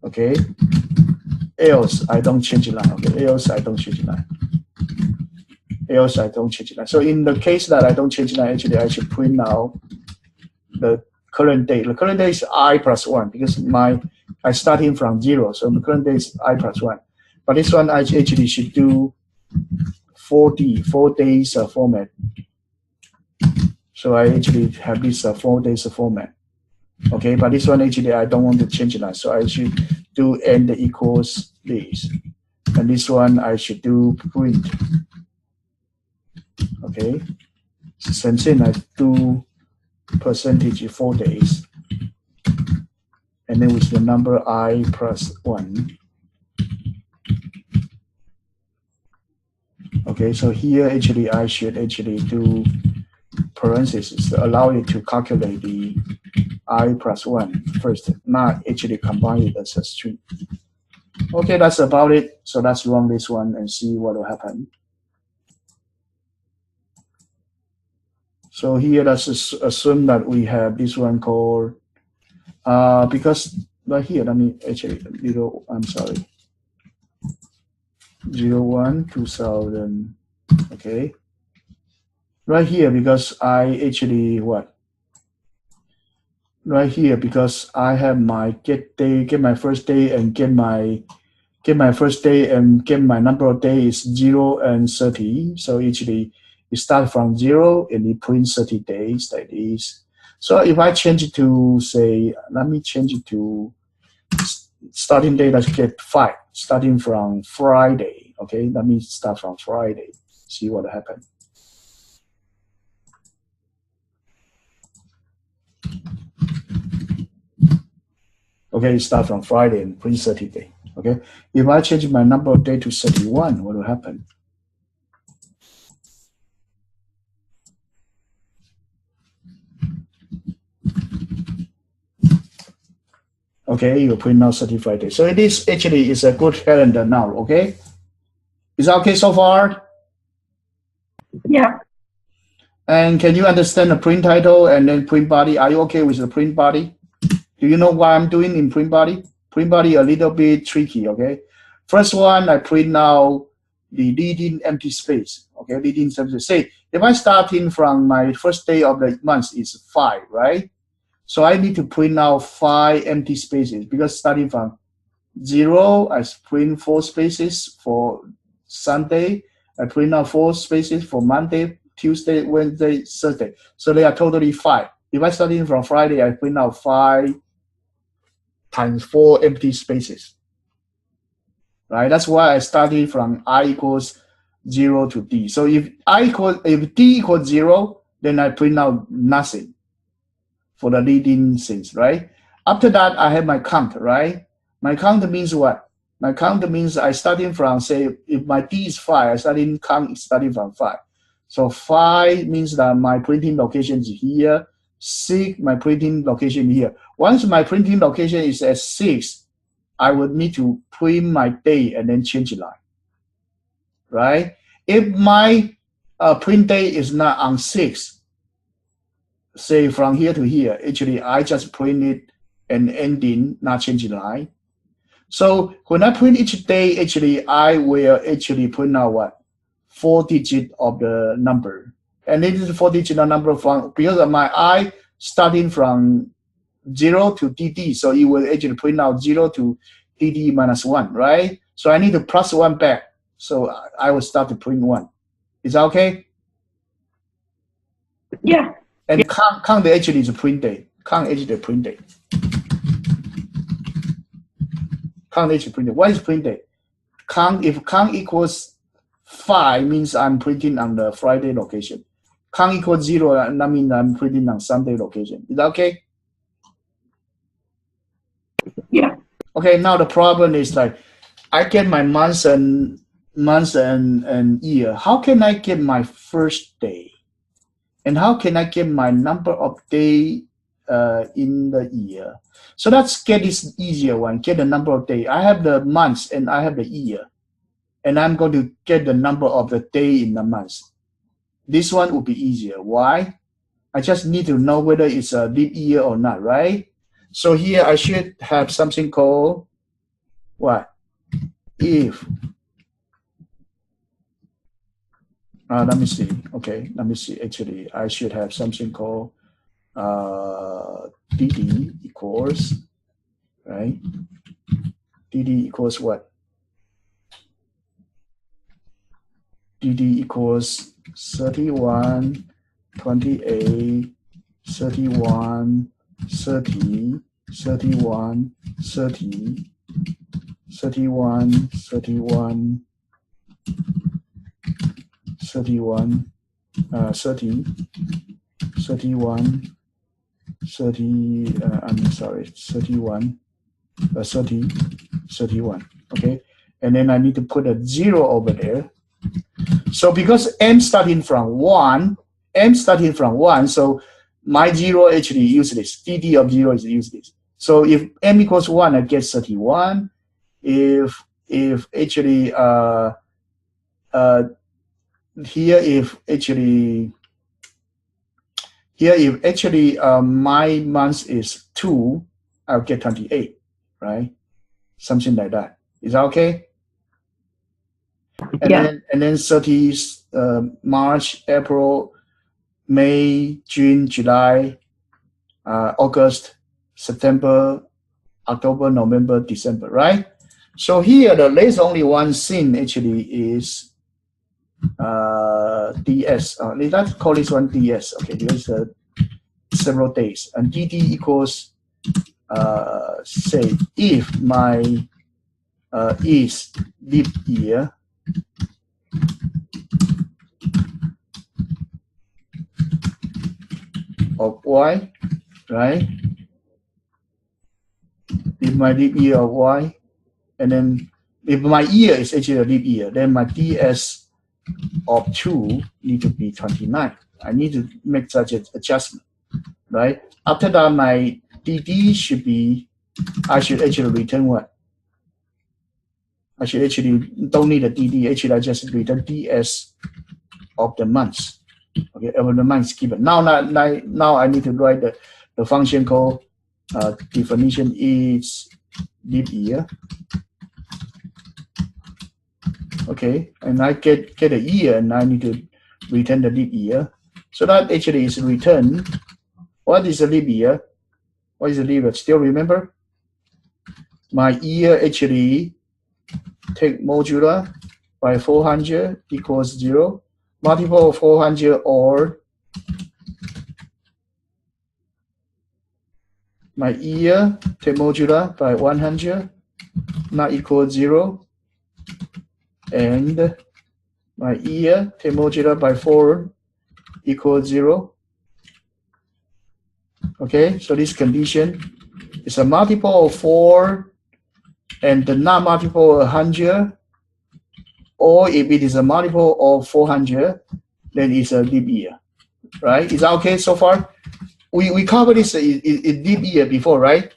Okay. Else I don't change line. Okay. Else I don't change line. else I don't change that. So in the case that I don't change that, actually I should print now the current day. The current day is I plus 1 because I starting from 0. So the current day is I plus 1. But this one I actually should do 4 days format. So I actually have this 4 days format. Okay, but this one actually I don't want to change that. So I should do end equals this. And this one I should do print. Okay, same thing, I do percentage 4 days. And then with the number I plus 1. Okay, so here actually I should actually do parentheses to allow it to calculate the I plus 1 first, not actually combine it as a string. Okay, that's about it. So let's run this one and see what will happen. So here let's assume that we have this one called, because right here, let me actually, I'm sorry, 01 2000, okay. Right here, because I actually, what? Right here, because I have my get my first day and get my first day and get my number of days 0 and 30. So actually it starts from 0 and it prints 30 days like this. So if I change it to, say, let me change it to starting date, let's get 5, starting from Friday. Okay, let me start from Friday. See what happens. Okay, start from Friday and print 30 days. Okay, if I change my number of days to 31, what will happen? Okay, you print now 35 days. So this actually is a good calendar now. Okay, is that okay so far? Yeah. And can you understand the print title and then print body? Are you okay with the print body? Do you know what I'm doing in print body? Print body a little bit tricky, okay? First one, I print now the leading empty space, okay? Leading empty space. Say, if I starting from my first day of the month is 5, right? So I need to print now 5 empty spaces because starting from 0, I print 4 spaces for Sunday. I print out 4 spaces for Monday, Tuesday, Wednesday, Thursday. So they are totally 5. If I starting from Friday, I print out 5 times 4 empty spaces. Right? That's why I started from I equals 0 to D. So if D equals 0, then I print out nothing for the leading things, right? After that, I have my count, right? My count means what? My count means I starting from, say, if my D is 5, I starting from 5. So 5 means that my printing location is here. 6, my printing location here. Once my printing location is at 6, I would need to print my day and then change line, right? If my print day is not on 6, say from here to here, actually I just print it and ending, not changing line. So when I print each day, actually I will actually print out what? 4 digits of the number. And it is 4 digit number from, because of my I starting from 0 to DD, so it will actually print out 0 to DD minus 1, right? So I need to plus 1 back. So I will start to print 1. Is that okay? Yeah. And count actually is a print date. Count actually the print date. Count actually print date. What is print date? If count equals 5 means I'm printing on the Friday location. Count equals 0, that means I'm printing on Sunday location. Is that okay? Yeah. Okay, now the problem is like I get my months and year. How can I get my first day? And how can I get my number of day in the year? So let's get this easier one. Get the number of day. I have the months and I have the year. And I'm going to get the number of the day in the month. This one would be easier. Why? I just need to know whether it's a leap year or not, right? So here I should have something called what? If Let me see. Okay, let me see. Actually, I should have something called dd equals, right? dd equals what? dd equals 31, 28, 31, 30, 31, 30, 31, 31, 31, 30, 31, 30, I'm sorry, 31, 30, 31, okay? And then I need to put a 0 over there. So because m starting from 1, so my 0 actually useless. dd of 0 is useless. So if m equals 1, I get 31. If actually here if actually my month is 2, I'll get 28, right? Something like that. Is that okay? And Yeah. then 30 March, April, May, June, July, August, September, October, November, December, right? So here there's only one thing actually is DS. Let's call this one DS. Okay, there's several days, and DD equals say if my is leap year of Y, right? If my leap year of Y, and then if my year is actually a leap year, then my DS of 2 need to be 29. I need to make such an adjustment, right? After that, my DD should be, I should actually return what? I should actually don't need a DD. Actually, I just return DS of the months. Okay, of the months given. Now I need to write the function called definition is leap year. Okay, and I get a year, and I need to return the leap year. So that actually is return. What is a leap year? What is a leap year? Still remember? My year actually take modular by 400 equals 0. Multiple of 400 or my year take modular by 100 not equal 0. And my year take modular by 4 equals 0. Okay, so this condition is a multiple of 4 and the not multiple of 100, or if it is a multiple of 400, then it's a leap year, right? Is that okay so far? We covered this in leap year before, right?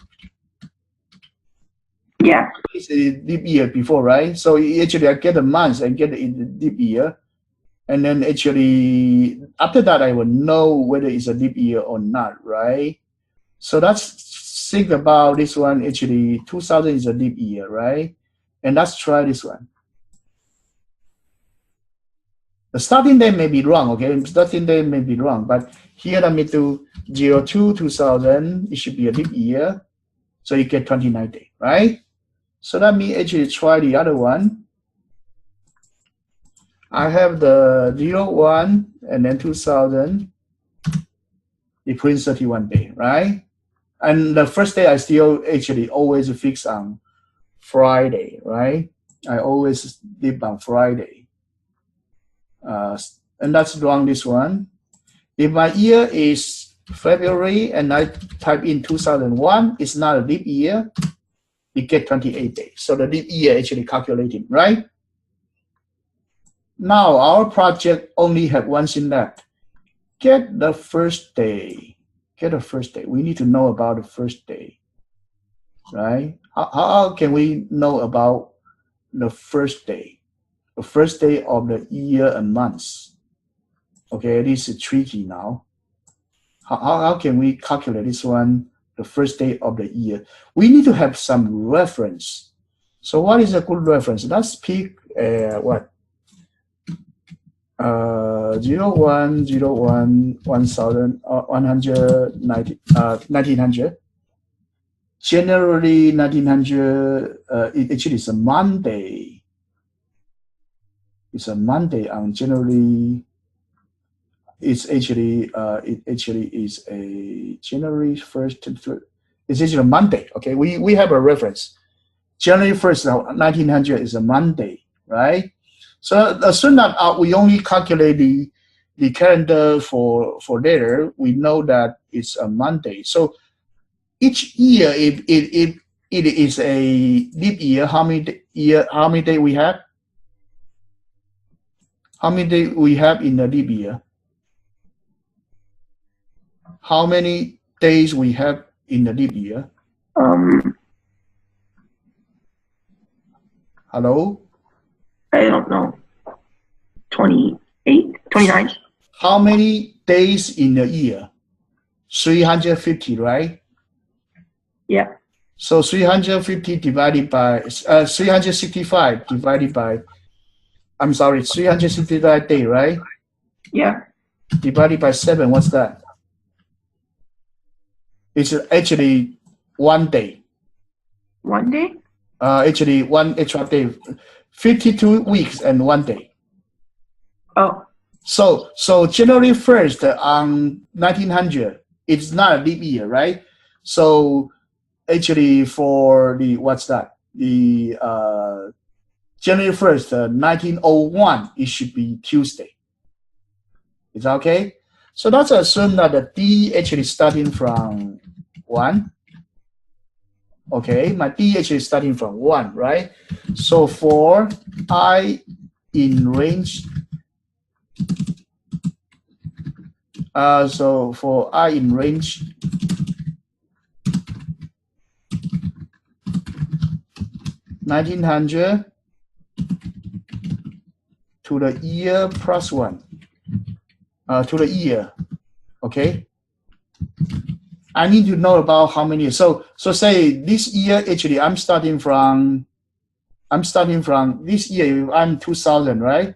Yeah. It's a leap year before, right? So actually I get a month and get it in leap year. And then actually after that, I will know whether it's a leap year or not, right? So let's think about this one. Actually, 2000 is a leap year, right? And let's try this one. The starting date may be wrong, okay? Starting date may be wrong, but here let me do 02 2000. It should be a leap year, so you get 29 days, right? So let me actually try the other one. I have the 01 and then 2000. It prints 31 days, right? And the first day I still actually always fix on Friday, right? I always live on Friday. And that's wrong, this one. If my year is February and I type in 2001, it's not a leap year, you get 28 days. So the leap year actually calculated, right? Now our project only have one thing left. Get the first day. Get the first day. We need to know about the first day, right? How can we know about the first day? The first day of the year and months. Okay, this is tricky now. How can we calculate this one, the first day of the year? We need to have some reference. So what is a good reference? Let's pick what? 01, 01, 1000, 190, 1900. January 1900, it actually is a Monday. It's a Monday on January. It's actually, it actually is a January 1st to 3rd. It's actually a Monday. Okay, we have a reference. January 1st, 1900 is a Monday, right? So as soon as we only calculate the calendar for later, we know that it's a Monday. So each year, if it is a leap year, how many days we have? How many days we have in the leap year? How many days we have in the leap year? Hello? I don't know. 28, 29. How many days in a year? 350, right? Yeah. So 350 divided by 365 divided by, I'm sorry, 365 day, right? Yeah. Divided by 7, what's that? It's actually 1 day. 1 day? Actually, 1 extra day. 52 weeks and 1 day. Oh. So January 1st on 1900, it's not a leap year, right? So actually for the, what's that? The January 1st, 1901, it should be Tuesday. Is that okay? So let's assume that the D actually starting from 1. Okay, my D actually starting from 1, right? So for I in range, so for I in range, $1900 to the year plus 1, to the year, okay? I need to know about how many. So say this year, actually, I'm starting from this year, I'm 2000, right?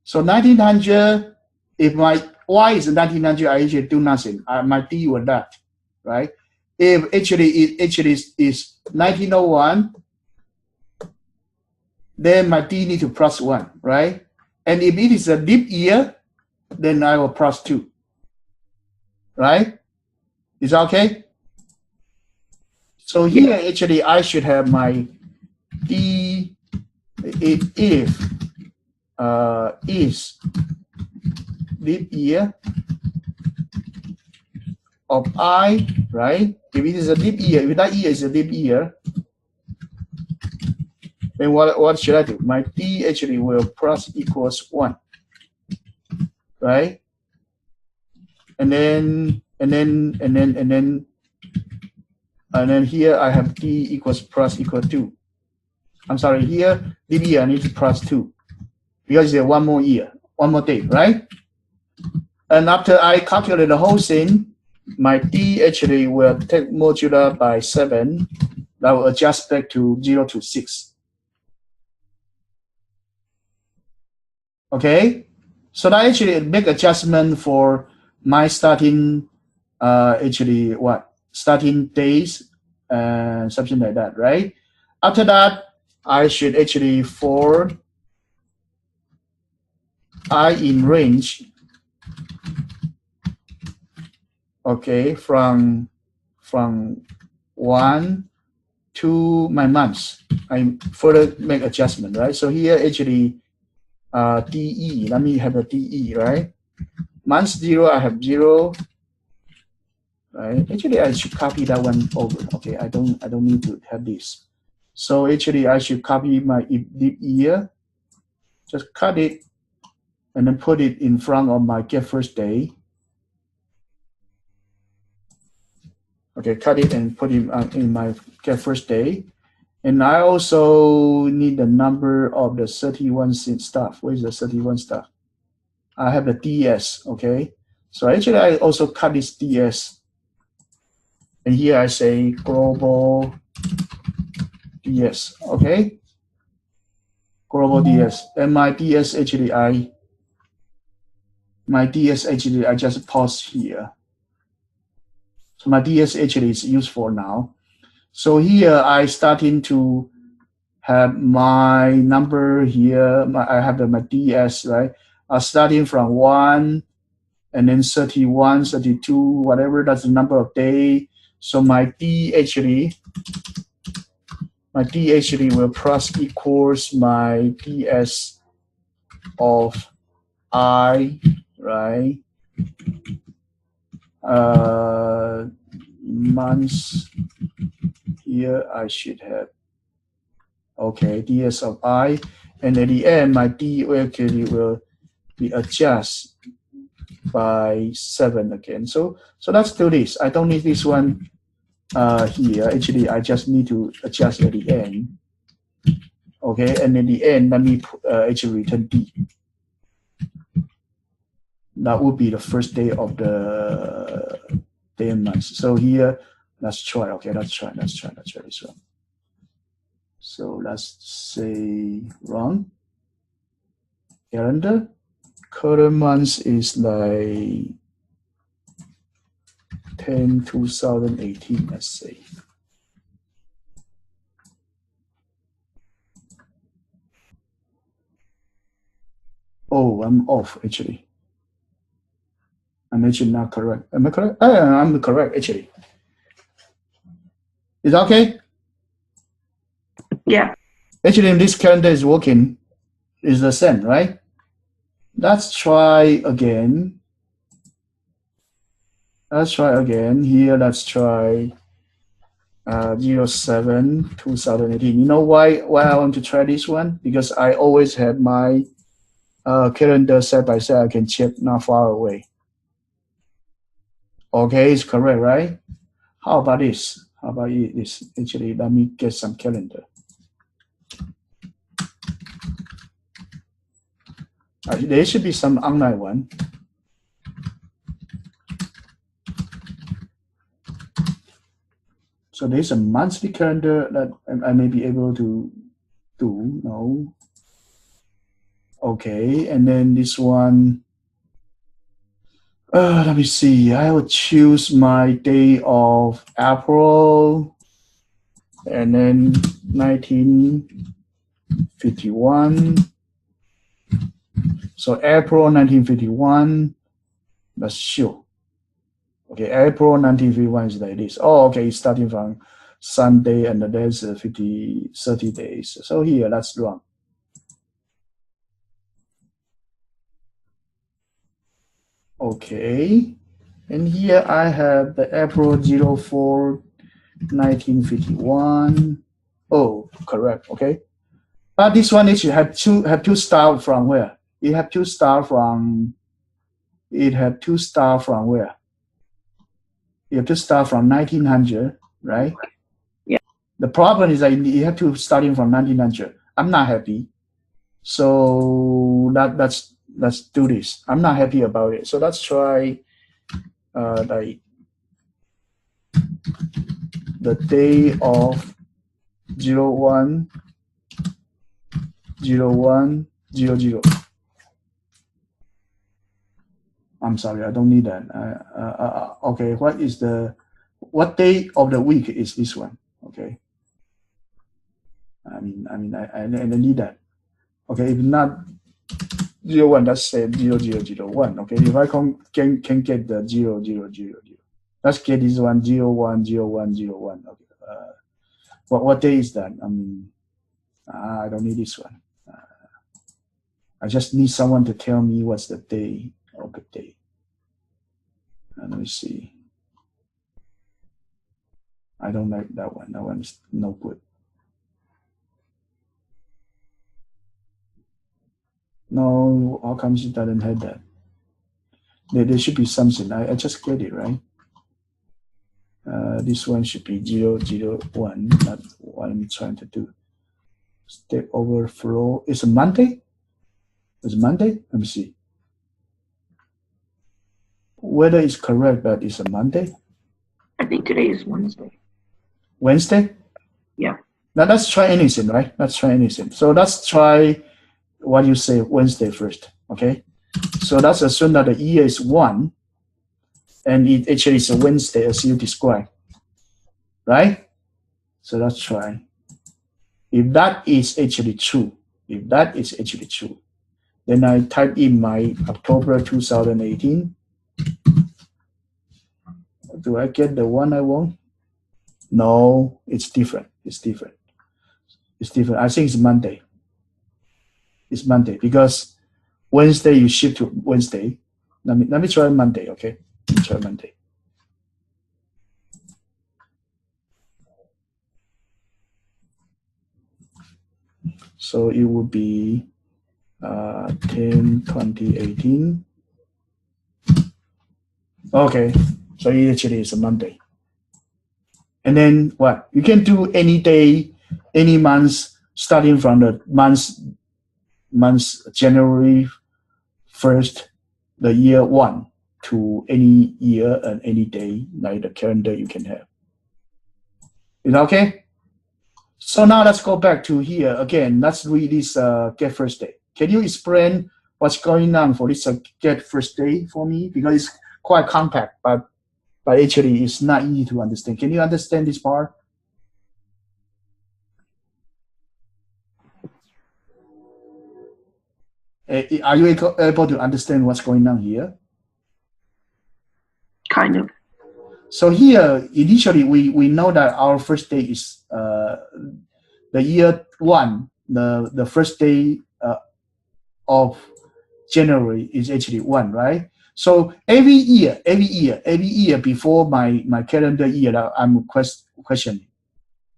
So 1900, if my Y is 1900, I actually do nothing. My D will not, right? If actually it actually is 1901, then my D need to plus 1, right? And if it is a leap year, then I will plus 2, right? Is that okay? So here, actually, I should have my D if is leap year of I, right? If it is a leap year, if that year is a leap year, then what should I do? My D actually will plus equals 1, right? And then here I have D equals plus equal 2. I'm sorry, here leap year I need to plus 2 because it's one more year, one more day, right? And after I calculate the whole thing, my D actually will take modular by 7. That will adjust back to 0 to 6. Okay? So that actually make adjustment for my starting, actually what? Starting days and something like that, right? After that, I should actually for I in range, okay, from 1 to my months, I further make adjustment, right? So here actually DE, let me have a DE, right? Month 0, I have 0, right? Actually, I should copy that one over. Okay, I don't need to have this. So actually, I should copy my leap year, just cut it, and then put it in front of my get first day. Okay, cut it and put it in my get first day. And I also need the number of the 31 stuff. Where's the 31 stuff? I have the DS, okay? So actually, I also cut this DS. And here I say global DS, okay? Global DS. And my DS actually, I my DS actually, I just pause here. So my DS actually is useful now. So here I starting to have my number here. I have my DS, right? Starting from 1 and then 31, 32, whatever, that's the number of day. So my D actually will plus equals my DS of I, right? Months here I should have, okay, DS of I, and at the end my D actually will be adjusted by 7 again. So let's do this. I don't need this one here. Actually, I just need to adjust at the end. Okay, and in the end, let me actually return D. That would be the first day of the day and month. So here, let's try. Okay, let's try this one. So let's say run calendar. Current month is like 10/2018. Let's say. Oh, I'm off actually. I'm actually not correct. Am I correct? I'm correct actually. Is that okay? Yeah. Actually, this calendar is working. Is the same, right? Let's try again. Here, let's try 07/2018. You know why I want to try this one? Because I always have my calendar side by side. I can check not far away. Okay, it's correct, right? How about this? This? Actually, let me get some calendar. There should be some online one. So there's a monthly calendar that I may be able to do. No. Okay, and then this one. Let me see. I will choose my day of April, and then 1951. So April 1951. That's sure. Okay, April 1951 is like this. Oh, okay, it's starting from Sunday, and there's 30 days. So here, let's run. Okay, and here I have the April 04, 1951. Oh, correct. Okay, but this one actually have two start from where? It have two start from. It have two start from where? You have to start from 1900, right? Yeah. The problem is that you have to starting from 1900. I'm not happy. So let's do this. I'm not happy about it. So let's try like the day of 01/01/00. I'm sorry, I don't need that. Okay, what day of the week is this one? Okay. I need that. Okay, if not 01, let's say 0001. Okay, if I can get the 0000, let's get this one 01/01/01. Okay, what day is that? I don't need this one. I just need someone to tell me what's the day of the day. Let me see. I don't like that one. That one is no good. No, how come it doesn't have that? There should be something. I just get it, right? This one should be 001. That's what I'm trying to do. Step overflow. It's a Monday? It's Monday? Let me see. Whether it's correct that it's a Monday? I think today is Wednesday. Wednesday? Yeah. Now let's try anything, right? Let's try anything. So let's try what you say Wednesday first, okay? So let's assume that the year is 1, and it actually is a Wednesday as you described, right? So let's try. If that is actually true, then I type in my October 2018. Do I get the one I want? No, it's different. It's different. I think it's Monday. It's Monday because Wednesday you shift to Wednesday. Let me try Monday, okay? Let me try Monday. So it would be 10/20/18. Okay, so it actually is a Monday. And then what? You can do any day, any month, starting from the month January 1st, the year 1 to any year and any day, like the calendar you can have. Is that okay? So now let's go back to here again. Let's read this get first day. Can you explain what's going on for this get first day for me? Because it's quite compact, but actually it's not easy to understand. Can you understand this part? Are you able to understand what's going on here? Kind of. So here, initially, we know that our first day is the year 1. The first day of January is actually 1, right? So every year before my calendar year, I'm questioning.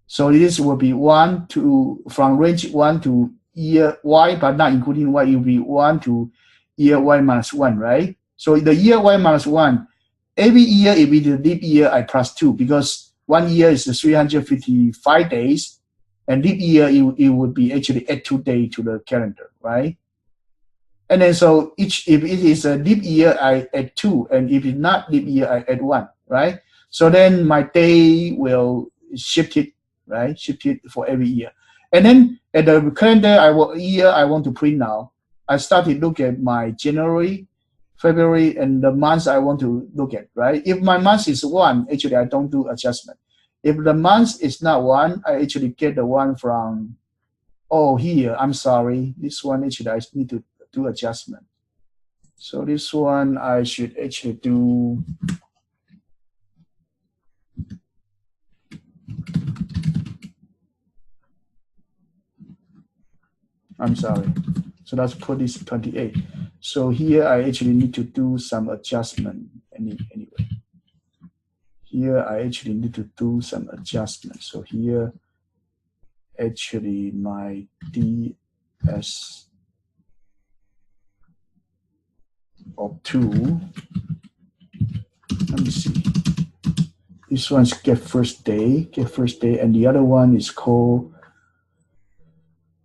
So this will be 1 to from range 1 to year Y, but not including Y. It will be 1 to year Y minus 1, right? So the year Y minus 1, every year it will be the leap year I plus 2 because 1 year is 355 days, and leap year it would be actually add 2 days to the calendar, right? And then so if it is a leap year, I add 2, and if it's not leap year, I add 1, right? So then my day will shift it, right? Shift it for every year. And then at the calendar I want to print now, I started look at my January, February, and the months I want to look at, right? If my month is 1, actually I don't do adjustment. If the month is not 1, I actually get the one from, oh, here, I'm sorry. This one actually I need to do adjustment. So this one I should actually do. I'm sorry. So let's put this 28. So here I actually need to do some adjustment anyway. Here I actually need to do some adjustment. So here actually my DS of 2. Let me see. This one's get first day, and the other one is called.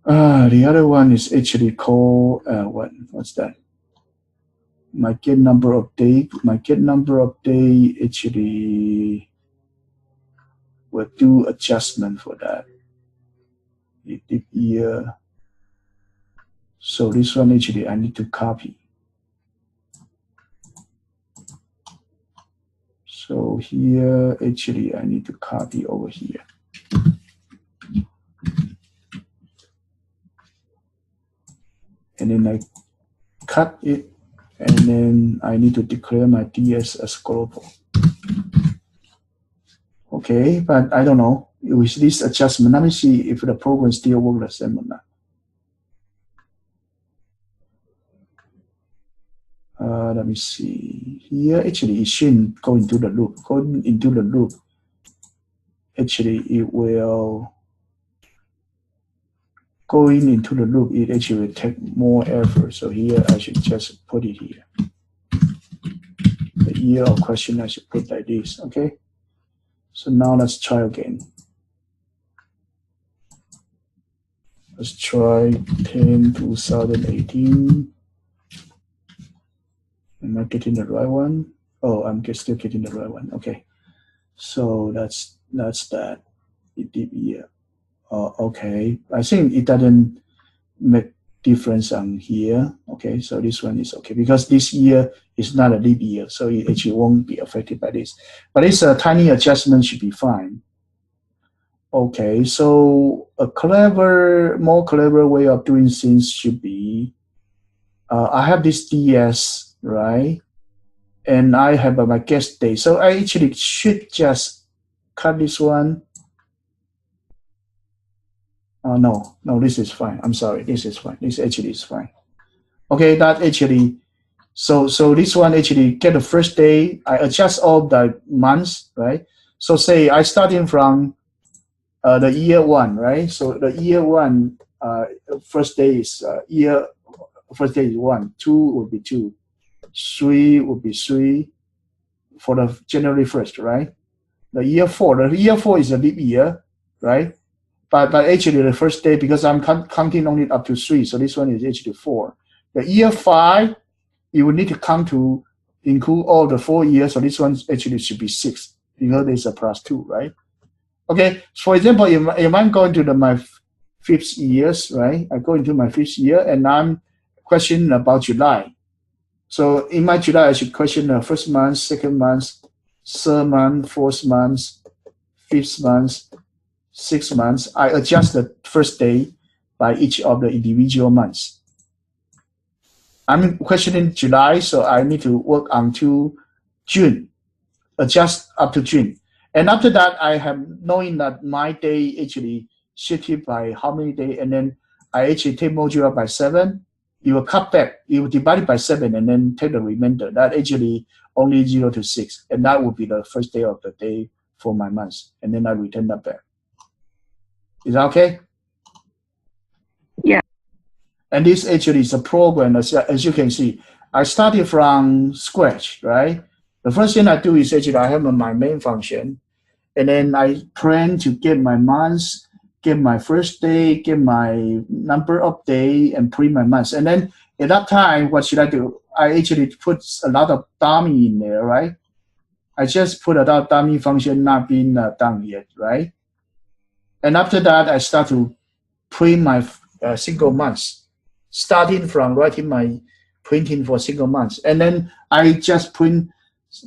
The other one is actually called what's that? My get number of day actually will do adjustment for that. It year. So this one actually I need to copy. So here actually I need to copy over here. And then I cut it, and then I need to declare my DS as global. Okay, but I don't know. With this adjustment, let me see if the program still works the same or not. Let me see. Here, actually, it shouldn't go into the loop. Going into the loop, actually, it will. Going into the loop, it actually will take more effort. So here, I should just put it here. The year of question, I should put like this, okay? So now let's try again. Let's try 10/2018. Am I getting the right one? Oh, I'm still getting the right one. Okay. So that's that. It did year. Okay. I think it doesn't make difference on here. Okay, so this one is okay because this year is not a leap year, so it actually won't be affected by this. But it's a tiny adjustment should be fine. Okay, so a more clever way of doing things should be, I have this DS, right? And I have my guest day. So I actually should just cut this one. No, this is fine. I'm sorry, this is fine. This actually is fine. Okay, that actually, so this one actually get the first day. I adjust all the months, right? So say I starting from the year one, right? So the year one, first day is first day is 1, 2 would be 2, 3 would be 3 for the January 1st, right? The year 4 is a leap year, right? But actually the first day, because I'm counting only up to 3, so this one is actually 4. The year 5, you will need to count to include all the 4 years, so this one actually should be 6 because there's a plus 2, right? Okay, for example, if I'm going to my 5th years, right? I go into my 5th year and I'm questioning about July. So in my July, I should question the first month, second month, third month, fourth month, fifth month, 6 months. I adjust the first day by each of the individual months. I'm questioning July, so I need to work until June, adjust up to June. And after that, I have knowing that my day actually shifted by how many days, and then I actually take modular by 7. You will cut back, you will divide it by 7, and then take the remainder. That actually only 0 to 6, and that will be the first day of the day for my month, and then I return that back. Is that okay? Yeah. And this actually is a program, as you can see. I started from scratch, right? The first thing I do is actually I have my main function, and then I plan to get my months, get my first day, get my number of day, and print my months. And then at that time, what should I do? I actually put a lot of dummy in there, right? I just put a lot of dummy function not being done yet, right? And after that, I start to print my single months, starting from writing my printing for single months. And then I just print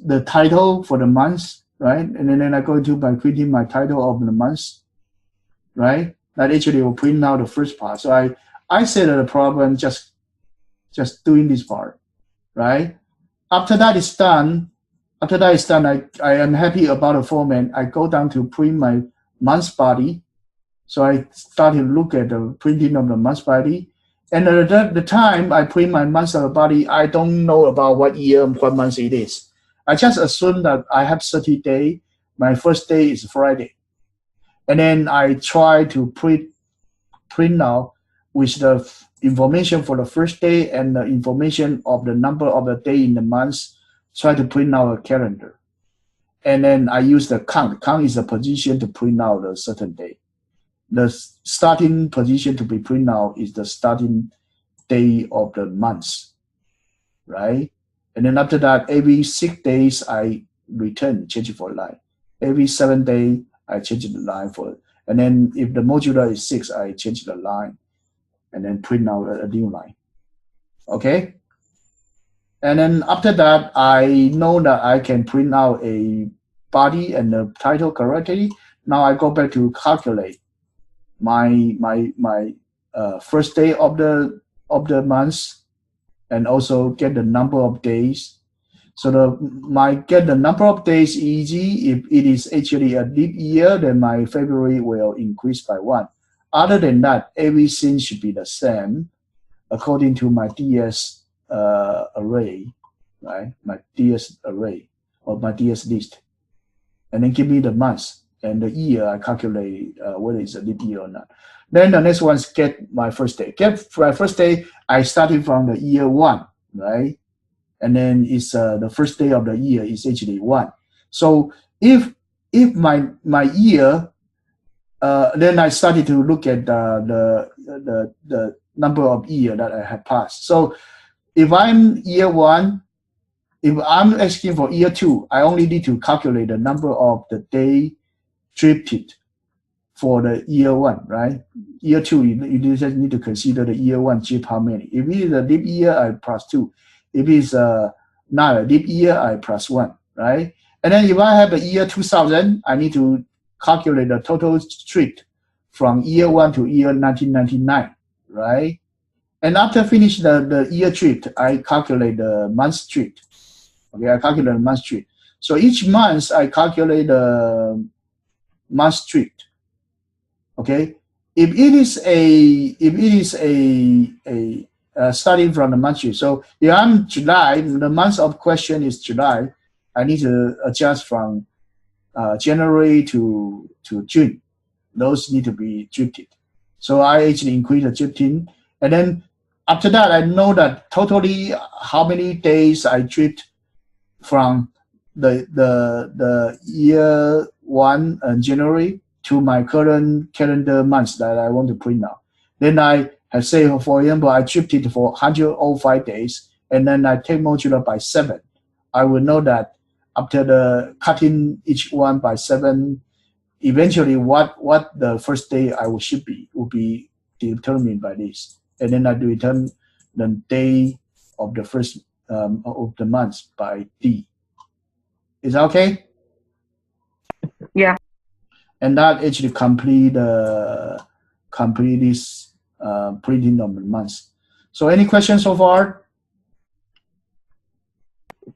the title for the months, right? And then I go into by printing my title of the months, right? That actually will print out the first part. So I set the problem just doing this part, right? After that is done, I am happy about the format. I go down to print my month's body. So I started to look at the printing of the month's body. And at the time I print my month's body, I don't know about what year, what month it is. I just assume that I have 30 days. My first day is Friday. And then I try to print out with the information for the first day and the information of the number of the day in the month, try to print out a calendar. And then I use the count. Count is a position to print out a certain day. The starting position to be printed out is the starting day of the month, right? And then after that, every 6 days, I return, change it for line. Every 7 days, I change the line for it. And then if the modular is 6, I change the line and then print out a new line. Okay? And then after that, I know that I can print out a body and the title correctly. Now I go back to calculate my first day of the month, and also get the number of days. So get the number of days easy. If it is actually a leap year, then my February will increase by 1. Other than that, everything should be the same according to my DS array, right? My DS array or my DS list, and then give me the months and the year. I calculate whether it's a leap year or not. Then the next one is get my first day. Get my first day. I started from the year 1, right? And then it's the first day of the year is actually 1. So if my year, then I started to look at the number of year that I have passed. So if I'm year 1, if I'm asking for year 2, I only need to calculate the number of the day drifted for the year 1, right? Year 2, you just need to consider the year 1 chip how many. If it is a leap year, I plus 2. If it's not a leap year, I plus 1, right? And then if I have the year 2000, I need to calculate the total street from year 1 to year 1999, right? And after finish the year street, I calculate the month street. Okay, I calculate the month street. So each month I calculate the month street. Okay, if it is starting from the month street. So if I'm July, the month of question is July. I need to adjust from January to June. Those need to be drifted. So I actually increase the drifting, and then after that, I know that totally how many days I drift from the year 1 January to my current calendar months that I want to print now. Then I have say, for example, I drifted for 105 days, and then I take modular by 7. I will know that after the cutting each one by 7, eventually what the first day I should be will be determined by this, and then I return the day of the first of the month by D. Is that okay? Yeah. And that actually complete this printing of the months. So any questions so far?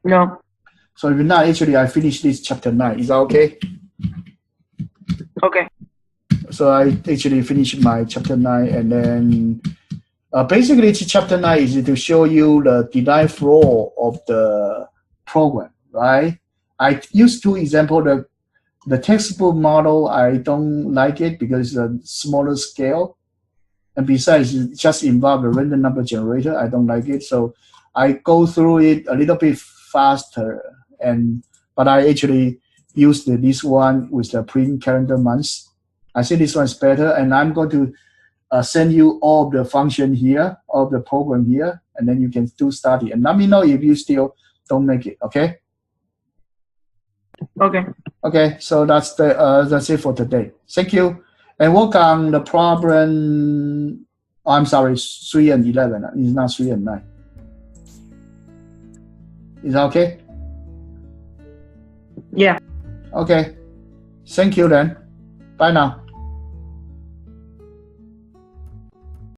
No. So if not, actually I finished this chapter 9. Is that okay? Okay. So I actually finished my chapter 9, and then basically chapter 9 is to show you the design flow of the program, right? I used two examples. The textbook model, I don't like it because it's a smaller scale. And besides, it just involves a random number generator. I don't like it. So I go through it a little bit faster. But I actually used this one with the print calendar months. I think this one is better. And I'm going to send you all of the function here, all of the program here, and then you can do study. And let me know if you still don't make it, okay? Okay. Okay, so that's it for today. Thank you. And work on the problem. Oh, I'm sorry, 3 and 11. It's not 3 and 9. Is that okay? Yeah. Okay. Thank you then. Bye now.